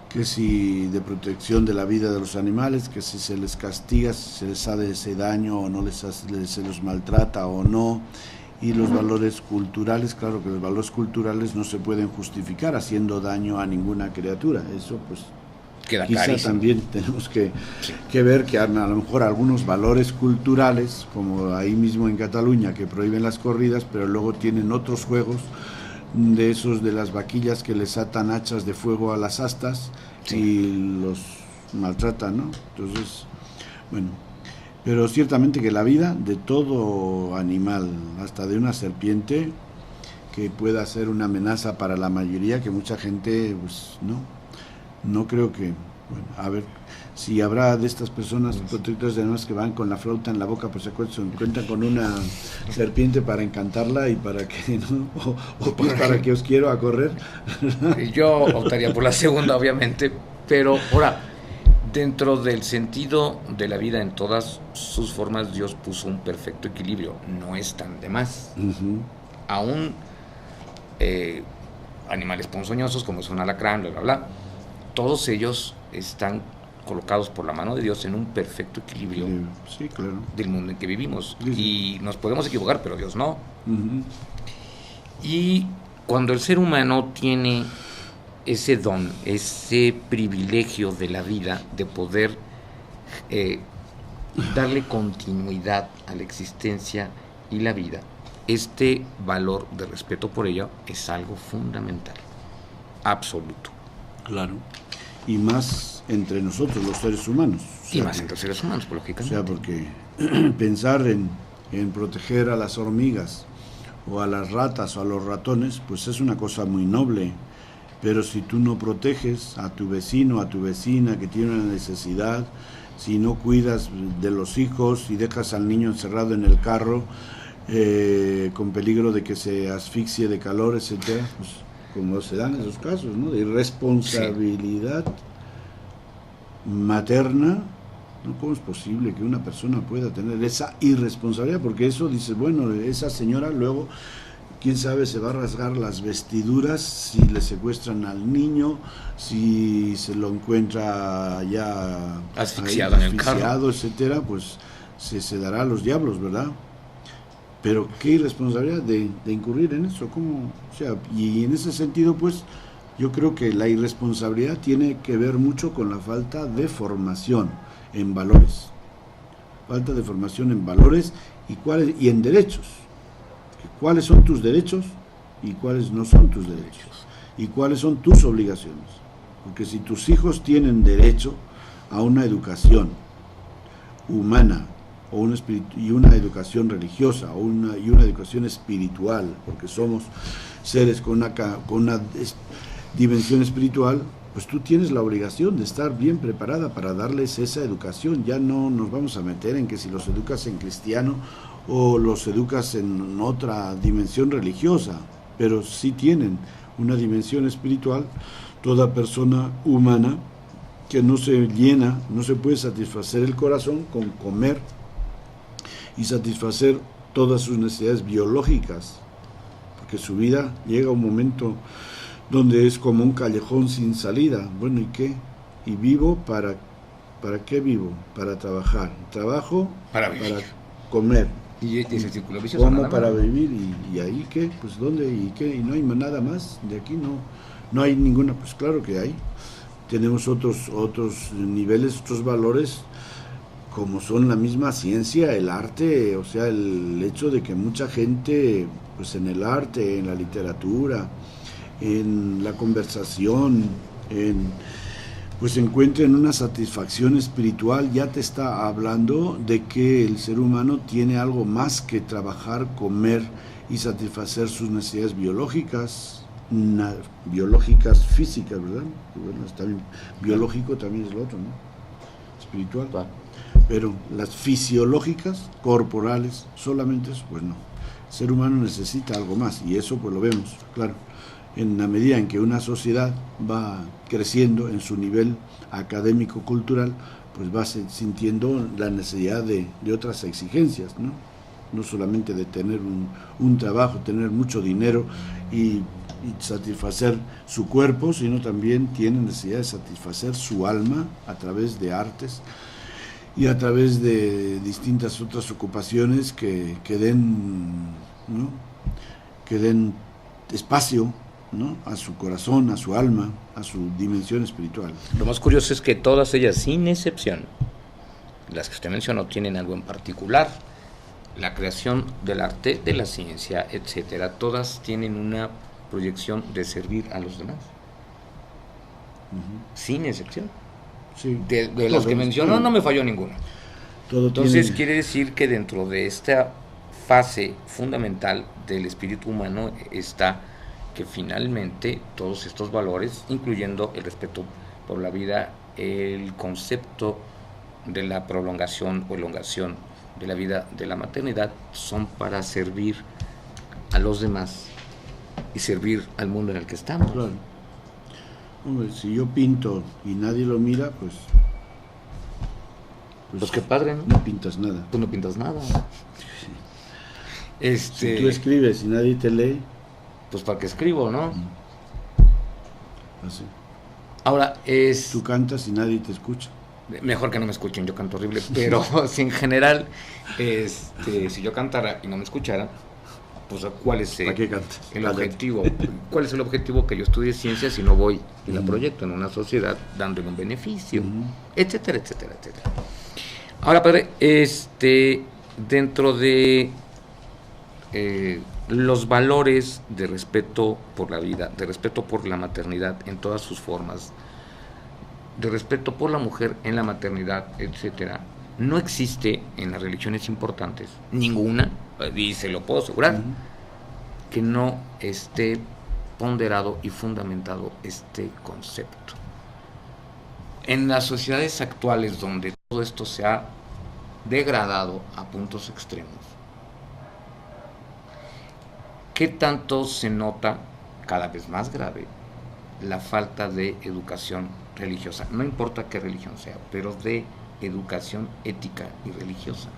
que si de protección de la vida de los animales, que si se les castiga, si se les hace ese daño o no se los maltrata o no, y los valores culturales. Claro que los valores culturales no se pueden justificar haciendo daño a ninguna criatura, eso pues queda quizá clarísimo. También tenemos que ver que a lo mejor algunos valores culturales, como ahí mismo en Cataluña, que prohíben las corridas, pero luego tienen otros juegos, de esos de las vaquillas que les atan hachas de fuego a las astas, sí, y los maltratan, ¿no? Entonces, bueno, pero ciertamente que la vida de todo animal, hasta de una serpiente, que pueda ser una amenaza para la mayoría, que mucha gente, pues no creo que, bueno, a ver, si habrá de estas personas protectoras de animales que van con la flauta en la boca, pues se cuentan con una serpiente para encantarla y para que, ¿no? o pues para que os quiero a correr. Yo optaría por la segunda, obviamente, pero ahora, dentro del sentido de la vida en todas sus formas, Dios puso un perfecto equilibrio, no están de más. Uh-huh. Aún animales ponzoñosos como son alacrán, bla, bla, bla, todos ellos están colocados por la mano de Dios en un perfecto equilibrio, sí, claro, del mundo en que vivimos. Sí, sí. Y nos podemos equivocar, pero Dios no. Uh-huh. Y cuando el ser humano tiene ese don, ese privilegio de la vida de poder darle continuidad a la existencia y la vida, este valor de respeto por ello es algo fundamental, absoluto. Claro. Y más entre nosotros, los seres humanos. Y más entre los seres humanos, lógicamente. O sea, porque pensar en proteger a las hormigas o a las ratas o a los ratones, pues es una cosa muy noble. Pero si tú no proteges a tu vecino, a tu vecina que tiene una necesidad, si no cuidas de los hijos y dejas al niño encerrado en el carro con peligro de que se asfixie de calor, etcétera, pues como se dan esos casos, ¿no? De irresponsabilidad materna, ¿no? ¿Cómo es posible que una persona pueda tener esa irresponsabilidad? Porque eso dice, bueno, esa señora luego, quién sabe, se va a rasgar las vestiduras si le secuestran al niño, si se lo encuentra ya asfixiado en el carro, etcétera, pues se dará a los diablos, ¿verdad? Pero qué irresponsabilidad de incurrir en eso, ¿cómo? O sea, y en ese sentido, pues, yo creo que la irresponsabilidad tiene que ver mucho con la falta de formación en valores. Falta de formación en valores y en derechos. ¿Cuáles son tus derechos y cuáles no son tus derechos? ¿Y cuáles son tus obligaciones? Porque si tus hijos tienen derecho a una educación humana, y una educación religiosa, y una educación espiritual, porque somos seres con una dimensión espiritual, pues tú tienes la obligación de estar bien preparada para darles esa educación. Ya no nos vamos a meter en que si los educas en cristiano o los educas en otra dimensión religiosa, pero sí tienen una dimensión espiritual. Toda persona humana que no se llena, no se puede satisfacer el corazón con comer y satisfacer todas sus necesidades biológicas, porque su vida llega a un momento donde es como un callejón sin salida. Bueno, ¿y qué? ¿Y vivo para qué vivo? Para trabajar. Trabajo para comer. Y ese círculo vicioso. Como para vivir. ¿Y ahí qué? Pues ¿dónde? ¿Y qué? ¿Y no hay nada más? De aquí no hay ninguna. Pues claro que hay. Tenemos otros niveles, otros valores, como son la misma ciencia, el arte, o sea, el hecho de que mucha gente, pues en el arte, en la literatura, en la conversación, pues encuentren una satisfacción espiritual, ya te está hablando de que el ser humano tiene algo más que trabajar, comer y satisfacer sus necesidades biológicas, físicas, ¿verdad? Bueno, está bien. Biológico también es lo otro, ¿no? Espiritual. Pero las fisiológicas, corporales, solamente eso, pues no. El ser humano necesita algo más, y eso pues lo vemos, claro. En la medida en que una sociedad va creciendo en su nivel académico-cultural, pues va sintiendo la necesidad de otras exigencias, ¿no? No solamente de tener un trabajo, tener mucho dinero y satisfacer su cuerpo, sino también tiene necesidad de satisfacer su alma a través de artes y a través de distintas otras ocupaciones que den, ¿no? Que den espacio, ¿no? A su corazón, a su alma, a su dimensión espiritual. Lo más curioso es que todas ellas, sin excepción, las que usted mencionó, tienen algo en particular. La creación del arte, de la ciencia, etcétera, todas tienen una proyección de servir a los demás. Sin excepción. Sí. De las que mencionó, no me falló ninguna. Entonces quiere decir que dentro de esta fase fundamental del espíritu humano está que finalmente todos estos valores, incluyendo el respeto por la vida, el concepto de la prolongación o elongación de la vida de la maternidad, son para servir a los demás y servir al mundo en el que estamos. Claro. Hombre, si yo pinto y nadie lo mira, pues qué padre, ¿no? No pintas nada. Tú no pintas nada. Sí. Si tú escribes y nadie te lee, pues para qué escribo, ¿no? Así. Ahora Tú cantas y nadie te escucha. Mejor que no me escuchen, yo canto horrible, pero si en general, si yo cantara y no me escucharan, pues ¿cuál es ¿Para qué cantas? el objetivo? ¿Cuál es el objetivo que yo estudie ciencia si no voy y la proyecto en una sociedad dándole un beneficio? Etcétera, etcétera, etcétera. Ahora, padre, dentro de los valores de respeto por la vida, de respeto por la maternidad en todas sus formas, de respeto por la mujer en la maternidad, etcétera, no existe en las religiones importantes ninguna, y se lo puedo asegurar, que no esté ponderado y fundamentado este concepto. En las sociedades actuales donde todo esto se ha degradado a puntos extremos, ¿qué tanto se nota, cada vez más grave, la falta de educación religiosa? No importa qué religión sea, pero de educación ética y religiosa.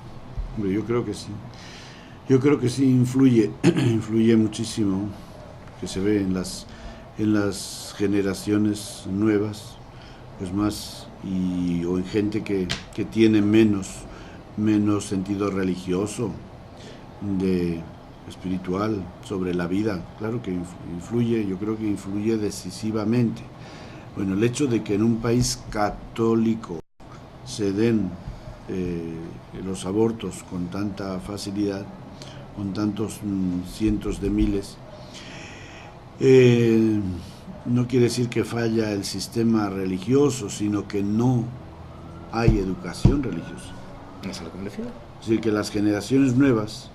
Yo creo que sí. Yo creo que sí influye, influye muchísimo, que se ve en las generaciones nuevas, pues más, o en gente que tiene menos sentido religioso, espiritual, sobre la vida. Claro que influye, yo creo que influye decisivamente. Bueno, el hecho de que en un país católico se den los abortos con tanta facilidad, con tantos cientos de miles, no quiere decir que falla el sistema religioso, sino que no hay educación religiosa. ¿Es a lo que me refiero? Es decir, que las generaciones nuevas,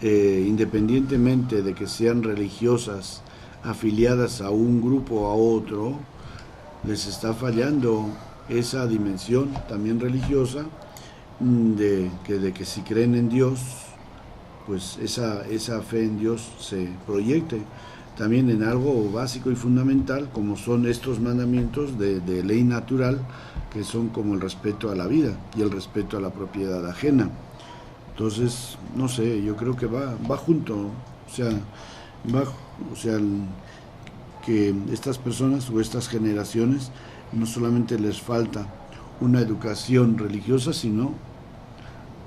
independientemente de que sean religiosas, afiliadas a un grupo o a otro, les está fallando esa dimensión también religiosa de que si creen en Dios, pues esa fe en Dios se proyecte también en algo básico y fundamental, como son estos mandamientos de ley natural, que son como el respeto a la vida y el respeto a la propiedad ajena. Entonces, no sé, yo creo que va junto, que estas personas o estas generaciones no solamente les falta una educación religiosa, sino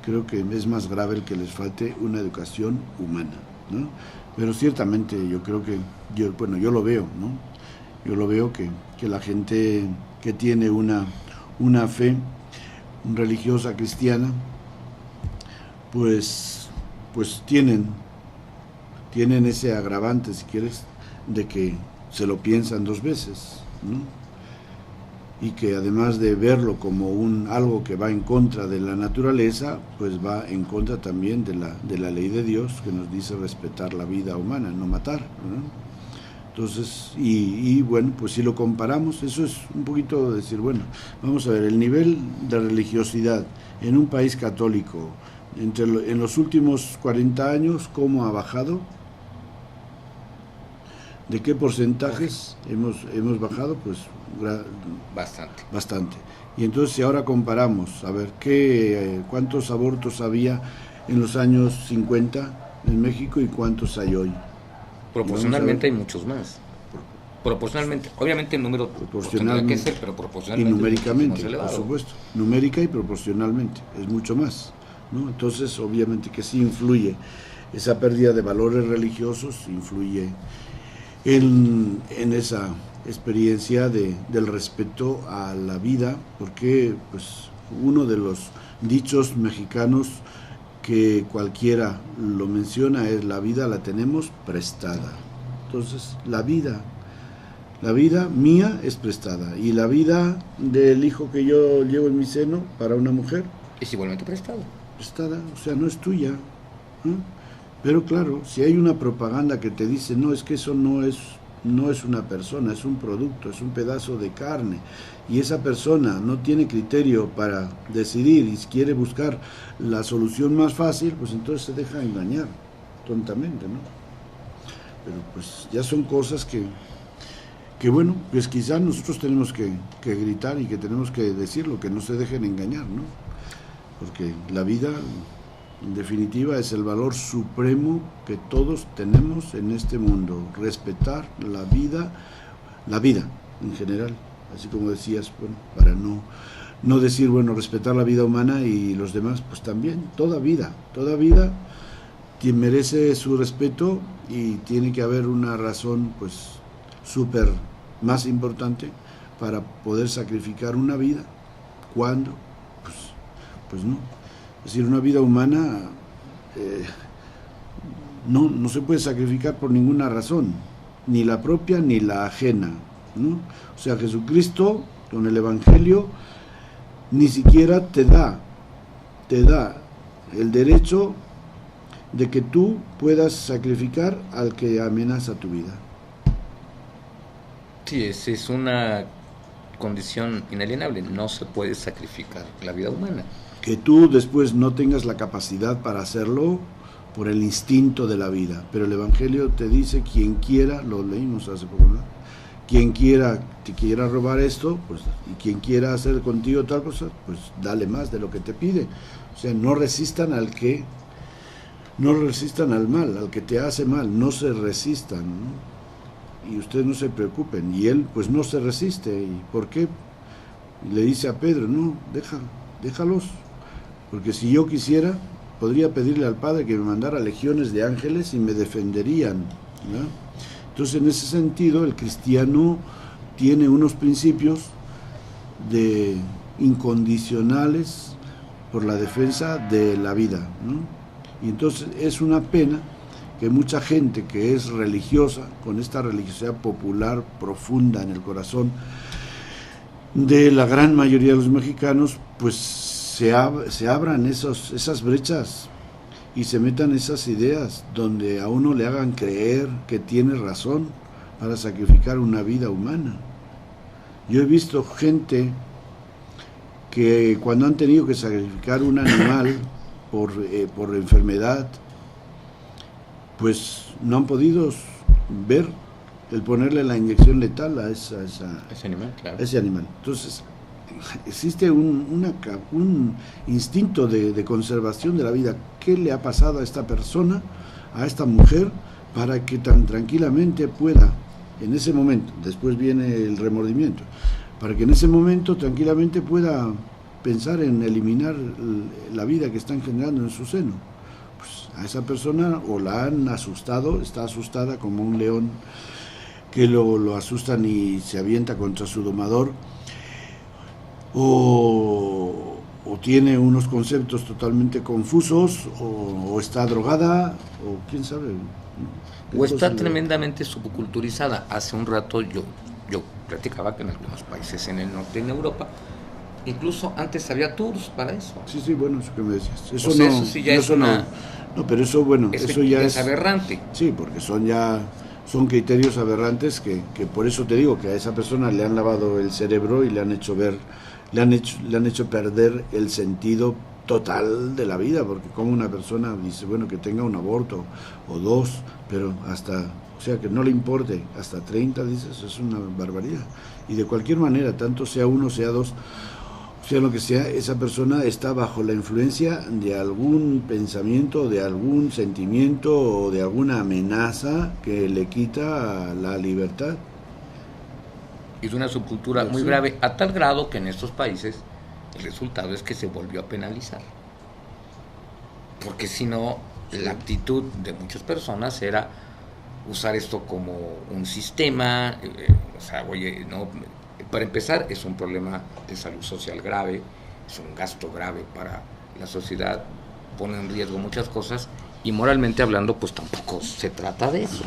creo que es más grave el que les falte una educación humana, ¿no? Pero ciertamente yo creo que, yo lo veo, ¿no? Yo lo veo que la gente que tiene una fe religiosa cristiana, pues tienen ese agravante, si quieres, de que se lo piensan dos veces, ¿no? Y que además de verlo como algo que va en contra de la naturaleza, pues va en contra también de la ley de Dios, que nos dice respetar la vida humana, no matar, ¿no? Entonces, y bueno, pues si lo comparamos, eso es un poquito decir, bueno, vamos a ver, el nivel de religiosidad en un país católico, en los últimos 40 años, ¿cómo ha bajado? ¿De qué porcentajes hemos bajado? Pues bastante. Y entonces si ahora comparamos, a ver, ¿cuántos abortos había en los años 50 en México y cuántos hay hoy? Proporcionalmente hay muchos más. Proporcionalmente, obviamente el número tendrá que ser, pero proporcionalmente. Y numéricamente, por supuesto. Numérica y proporcionalmente, es mucho más, ¿no? Entonces, obviamente que sí influye. Esa pérdida de valores religiosos influye en esa experiencia del respeto a la vida, porque pues uno de los dichos mexicanos que cualquiera lo menciona es: la vida la tenemos prestada. Entonces la vida mía es prestada, y la vida del hijo que yo llevo en mi seno para una mujer es igualmente prestada, o sea, no es tuya, ¿no? Pero claro, si hay una propaganda que te dice, no, es que eso no es una persona, es un producto, es un pedazo de carne, y esa persona no tiene criterio para decidir y quiere buscar la solución más fácil, pues entonces se deja engañar tontamente, ¿no? Pero pues ya son cosas que bueno, pues quizás nosotros tenemos que gritar y que tenemos que decirlo, que no se dejen engañar, ¿no? Porque la vida, en definitiva, es el valor supremo que todos tenemos en este mundo. Respetar la vida en general, así como decías, bueno, para no decir, bueno, respetar la vida humana y los demás, pues también, toda vida merece su respeto y tiene que haber una razón pues súper más importante para poder sacrificar una vida. ¿Cuándo? Pues no. Es decir, una vida humana no se puede sacrificar por ninguna razón, ni la propia ni la ajena, ¿no? O sea, Jesucristo con el Evangelio ni siquiera te da el derecho de que tú puedas sacrificar al que amenaza tu vida. Sí, es una condición inalienable, no se puede sacrificar la vida humana. Que tú después no tengas la capacidad para hacerlo por el instinto de la vida, pero el Evangelio te dice, quien quiera, lo leímos hace poco, ¿no? Quien quiera, te quiera robar esto, pues, y quien quiera hacer contigo tal cosa, pues dale más de lo que te pide. O sea, no resistan al mal, al que te hace mal, no se resistan, ¿no? Y ustedes no se preocupen, y él pues no se resiste. ¿Y por qué? Le dice a Pedro, no, déjalos, porque si yo quisiera, podría pedirle al Padre que me mandara legiones de ángeles y me defenderían, ¿no? Entonces, en ese sentido, el cristiano tiene unos principios de incondicionales por la defensa de la vida, ¿no? Y entonces es una pena que mucha gente que es religiosa, con esta religiosidad popular profunda en el corazón de la gran mayoría de los mexicanos, pues se abran esas brechas y se metan esas ideas donde a uno le hagan creer que tiene razón para sacrificar una vida humana. Yo he visto gente que cuando han tenido que sacrificar un animal por enfermedad, pues no han podido ver el ponerle la inyección letal a ese animal, claro. Ese animal. Entonces, existe un instinto de conservación de la vida. ¿Qué le ha pasado a esta persona, a esta mujer, para que tan tranquilamente pueda, en ese momento, después viene el remordimiento, para que en ese momento tranquilamente pueda pensar en eliminar la vida que están generando en su seno? Pues a esa persona o la han asustado, está asustada como un león que lo asustan y se avienta contra su domador, o tiene unos conceptos totalmente confusos, o está drogada, o quién sabe. O está tremendamente subculturizada. Hace un rato yo platicaba que en algunos países en el norte, en Europa, incluso antes había tours para eso. Sí, bueno, eso que me decías. Eso, o sea, no, eso sí ya es una... No, pero eso, bueno, eso ya es aberrante. Sí, porque son criterios aberrantes que por eso te digo que a esa persona le han lavado el cerebro y le han hecho perder el sentido total de la vida, porque como una persona dice, bueno, que tenga un aborto o dos, pero o sea, que no le importe, hasta 30, dices, es una barbaridad. Y de cualquier manera, tanto sea uno, sea dos, sea lo que sea, esa persona está bajo la influencia de algún pensamiento, de algún sentimiento o de alguna amenaza que le quita la libertad. Es una subcultura muy grave, a tal grado que en estos países el resultado es que se volvió a penalizar. Porque si no, la actitud de muchas personas era usar esto como un sistema, o sea, oye, no, para empezar es un problema de salud social grave, es un gasto grave para la sociedad, pone en riesgo muchas cosas y moralmente hablando pues tampoco se trata de eso.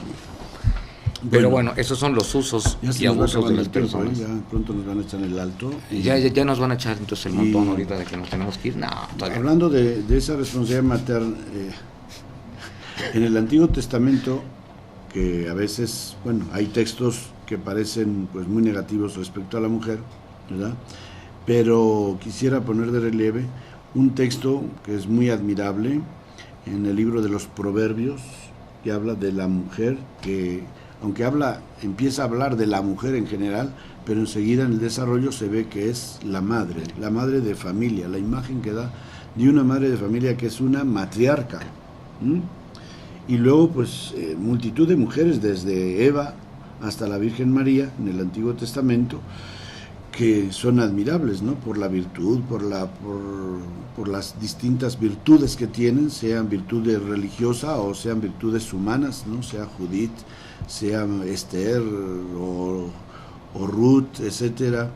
Pero bueno, esos son los usos y abusos de las personas. Ya pronto nos van a echar el alto. Ya nos van a echar entonces el montón ahorita de que nos tenemos que ir. No, hablando de esa responsabilidad materna, en el Antiguo Testamento, que a veces, bueno, hay textos que parecen pues muy negativos respecto a la mujer, ¿verdad? Pero quisiera poner de relieve un texto que es muy admirable en el libro de los Proverbios, que habla de la mujer, que aunque empieza a hablar de la mujer en general, pero enseguida en el desarrollo se ve que es la madre de familia, la imagen que da de una madre de familia que es una matriarca. Y luego pues multitud de mujeres, desde Eva hasta la Virgen María en el Antiguo Testamento, que son admirables, ¿no? Por la virtud, por las distintas virtudes que tienen, sean virtudes religiosas o sean virtudes humanas, ¿no? Sea Judith, sea Esther o Ruth, etcétera,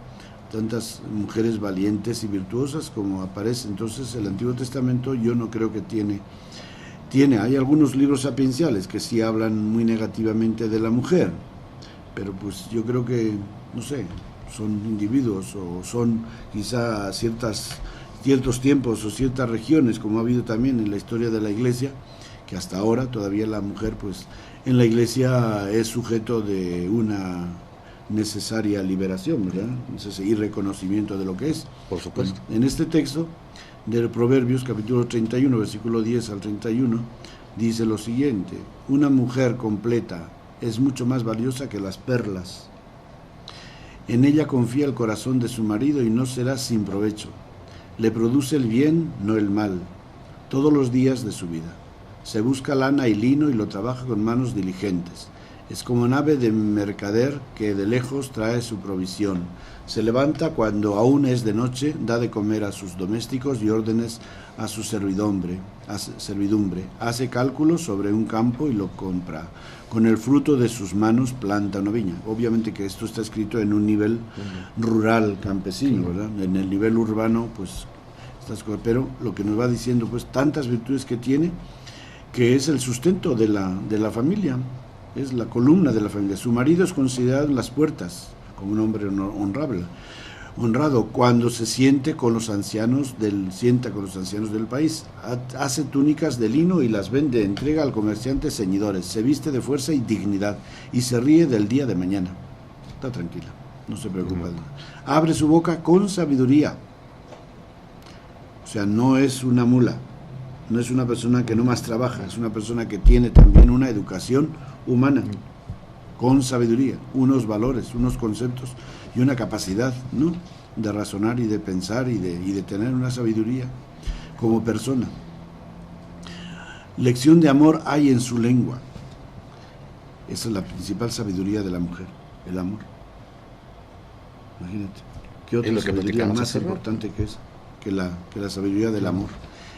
tantas mujeres valientes y virtuosas como aparece. Entonces el Antiguo Testamento yo no creo que tiene, hay algunos libros sapienciales que sí hablan muy negativamente de la mujer, pero pues yo creo que, no sé, son individuos o son quizá ciertos tiempos o ciertas regiones, como ha habido también en la historia de la Iglesia, que hasta ahora todavía la mujer pues en la Iglesia es sujeto de una necesaria liberación, ¿verdad? Y reconocimiento de lo que es. Por supuesto. En este texto de Proverbios, capítulo 31, versículo 10 al 31, dice lo siguiente: una mujer completa es mucho más valiosa que las perlas. En ella confía el corazón de su marido y no será sin provecho. Le produce el bien, no el mal, todos los días de su vida. Se busca lana y lino y lo trabaja con manos diligentes. Es como nave de mercader que de lejos trae su provisión. Se levanta cuando aún es de noche, da de comer a sus domésticos y órdenes a su servidumbre. Hace cálculos sobre un campo y lo compra. Con el fruto de sus manos planta una viña. Obviamente que esto está escrito en un nivel rural, campesino, ¿verdad? En el nivel urbano, pues, pero lo que nos va diciendo, pues, tantas virtudes que tiene, que es el sustento de la familia, es la columna de la familia. Su marido es considerado en las puertas como un hombre honrado cuando se sienta con los ancianos del país. Hace túnicas de lino y las vende, entrega al comerciante ceñidores, se viste de fuerza y dignidad y se ríe del día de mañana. Está tranquila, no se preocupa. Abre su boca con sabiduría. O sea, no es una mula, no es una persona que no más trabaja, es una persona que tiene también una educación humana, con sabiduría, unos valores, unos conceptos y una capacidad, ¿no?, de razonar y de pensar y de tener una sabiduría como persona. Lección de amor hay en su lengua. Esa es la principal sabiduría de la mujer, el amor. Imagínate, ¿qué otra sabiduría más importante que esa? Que la sabiduría del amor.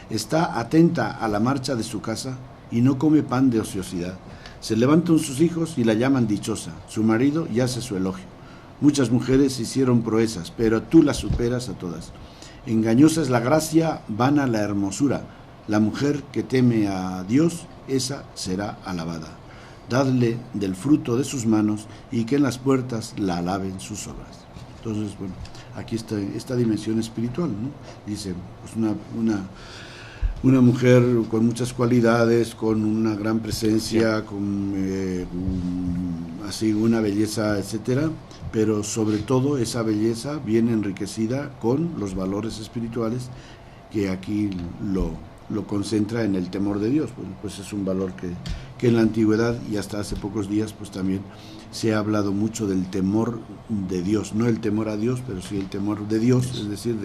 Está atenta a la marcha de su casa y no come pan de ociosidad. Se levantan sus hijos y la llaman dichosa. Su marido y hace su elogio. Muchas mujeres hicieron proezas, pero tú las superas a todas. Engañosa es la gracia, vana la hermosura. La mujer que teme a Dios, esa será alabada. Dadle del fruto de sus manos y que en las puertas la alaben sus obras. Entonces, bueno, aquí está esta dimensión espiritual, ¿no? Dice, pues una mujer con muchas cualidades, con una gran presencia, con así una belleza, etcétera, pero sobre todo esa belleza viene enriquecida con los valores espirituales, que aquí lo concentra en el temor de Dios. Bueno, pues es un valor que en la antigüedad y hasta hace pocos días pues también se ha hablado mucho del temor de Dios, no el temor a Dios, pero sí el temor de Dios, es decir,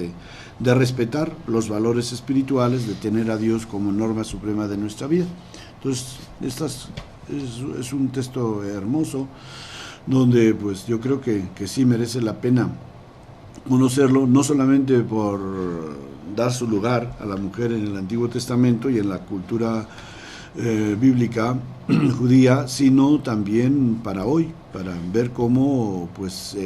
de respetar los valores espirituales, de tener a Dios como norma suprema de nuestra vida. Entonces, es un texto hermoso, donde pues yo creo que sí merece la pena conocerlo, no solamente por dar su lugar a la mujer en el Antiguo Testamento y en la cultura bíblica judía, sino también para hoy, para ver cómo pues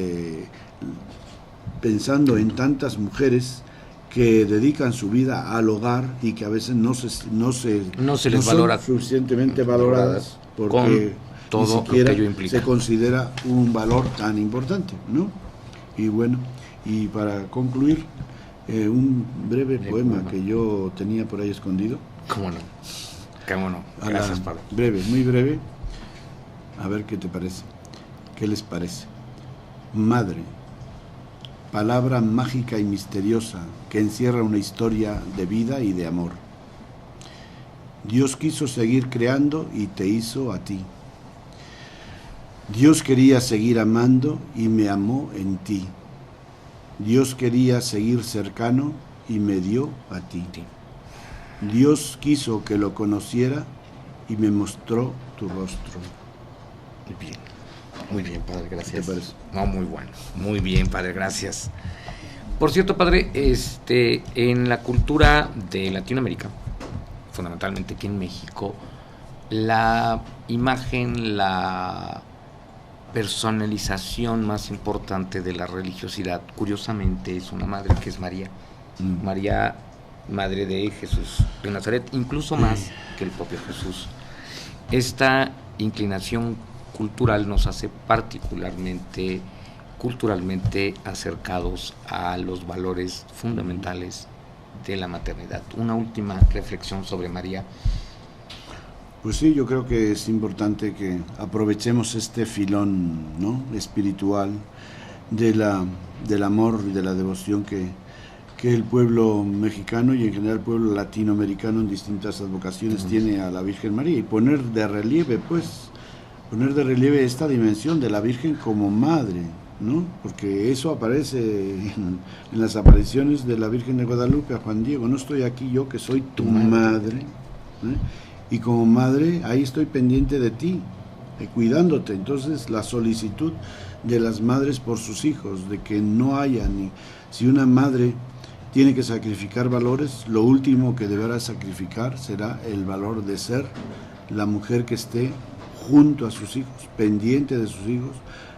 pensando en tantas mujeres que dedican su vida al hogar y que a veces no se les valora suficientemente valoradas, porque todo ni siquiera lo que ello implica. Se considera un valor tan importante, ¿no? Y bueno, y para concluir, un breve poema que yo tenía por ahí escondido. ¿Cómo no? ¿Cómo no? Gracias, Pablo. Breve, muy breve. A ver qué te parece. ¿Qué les parece? Madre, palabra mágica y misteriosa que encierra una historia de vida y de amor. Dios quiso seguir creando y te hizo a ti. Dios quería seguir amando y me amó en ti. Dios quería seguir cercano y me dio a ti. Dios quiso que lo conociera y me mostró tu rostro. Bien. Muy bien, padre, gracias. ¿Qué te parece? No, muy bueno. Muy bien, padre, gracias. Por cierto, padre, en la cultura de Latinoamérica, fundamentalmente aquí en México, la imagen, la personalización más importante de la religiosidad, curiosamente, es una madre que es María. María, madre de Jesús de Nazaret, incluso más que el propio Jesús. Esta inclinación cultural nos hace particularmente culturalmente acercados a los valores fundamentales de la maternidad. Una última reflexión sobre María. Pues sí, yo creo que es importante que aprovechemos este filón, ¿no?, espiritual del amor y de la devoción que el pueblo mexicano y en general el pueblo latinoamericano en distintas advocaciones tiene a la Virgen María, y poner de relieve esta dimensión de la Virgen como madre, ¿no? Porque eso aparece en las apariciones de la Virgen de Guadalupe a Juan Diego: no estoy aquí yo, que soy tu madre, ¿eh? Y como madre ahí estoy pendiente de ti, cuidándote. Entonces la solicitud de las madres por sus hijos, de que no haya ni... Si una madre tiene que sacrificar valores, lo último que deberá sacrificar será el valor de ser la mujer que esté junto a sus hijos, pendiente de sus hijos,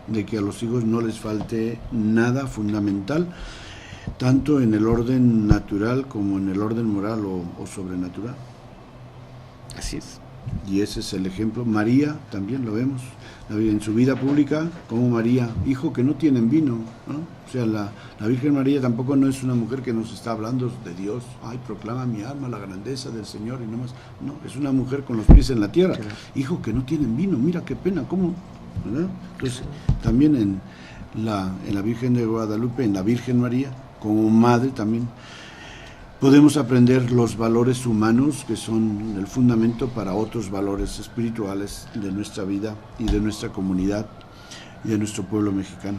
de que a los hijos no les falte nada fundamental, tanto en el orden natural como en el orden moral o sobrenatural. Así es. Y ese es el ejemplo. María también lo vemos en su vida pública, como María, hijo que no tienen vino, ¿no? O sea, la Virgen María tampoco no es una mujer que nos está hablando de Dios, ay, proclama mi alma la grandeza del Señor y no más. No, es una mujer con los pies en la tierra, claro. Hijo que no tienen vino, mira qué pena, ¿cómo? ¿Verdad? Entonces, también en la Virgen de Guadalupe, en la Virgen María, como madre también, podemos aprender los valores humanos que son el fundamento para otros valores espirituales de nuestra vida y de nuestra comunidad y de nuestro pueblo mexicano.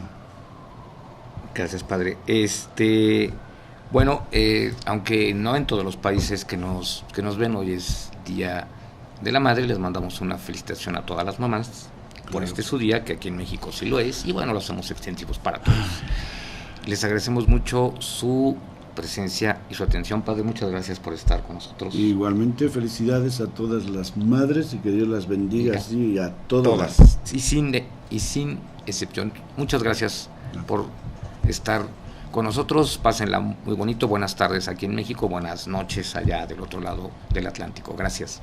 Gracias, padre. Bueno, aunque no en todos los países que nos ven, hoy es Día de la Madre, les mandamos una felicitación a todas las mamás por su día, que aquí en México sí lo es, y bueno, lo hacemos extensivos para todos. Les agradecemos mucho su presencia y su atención, padre. Muchas gracias por estar con nosotros. Igualmente, felicidades a todas las madres y que Dios las bendiga así y a todas. Y sin excepción. Muchas gracias por estar con nosotros. Pásenla muy bonito. Buenas tardes aquí en México, buenas noches allá del otro lado del Atlántico. Gracias.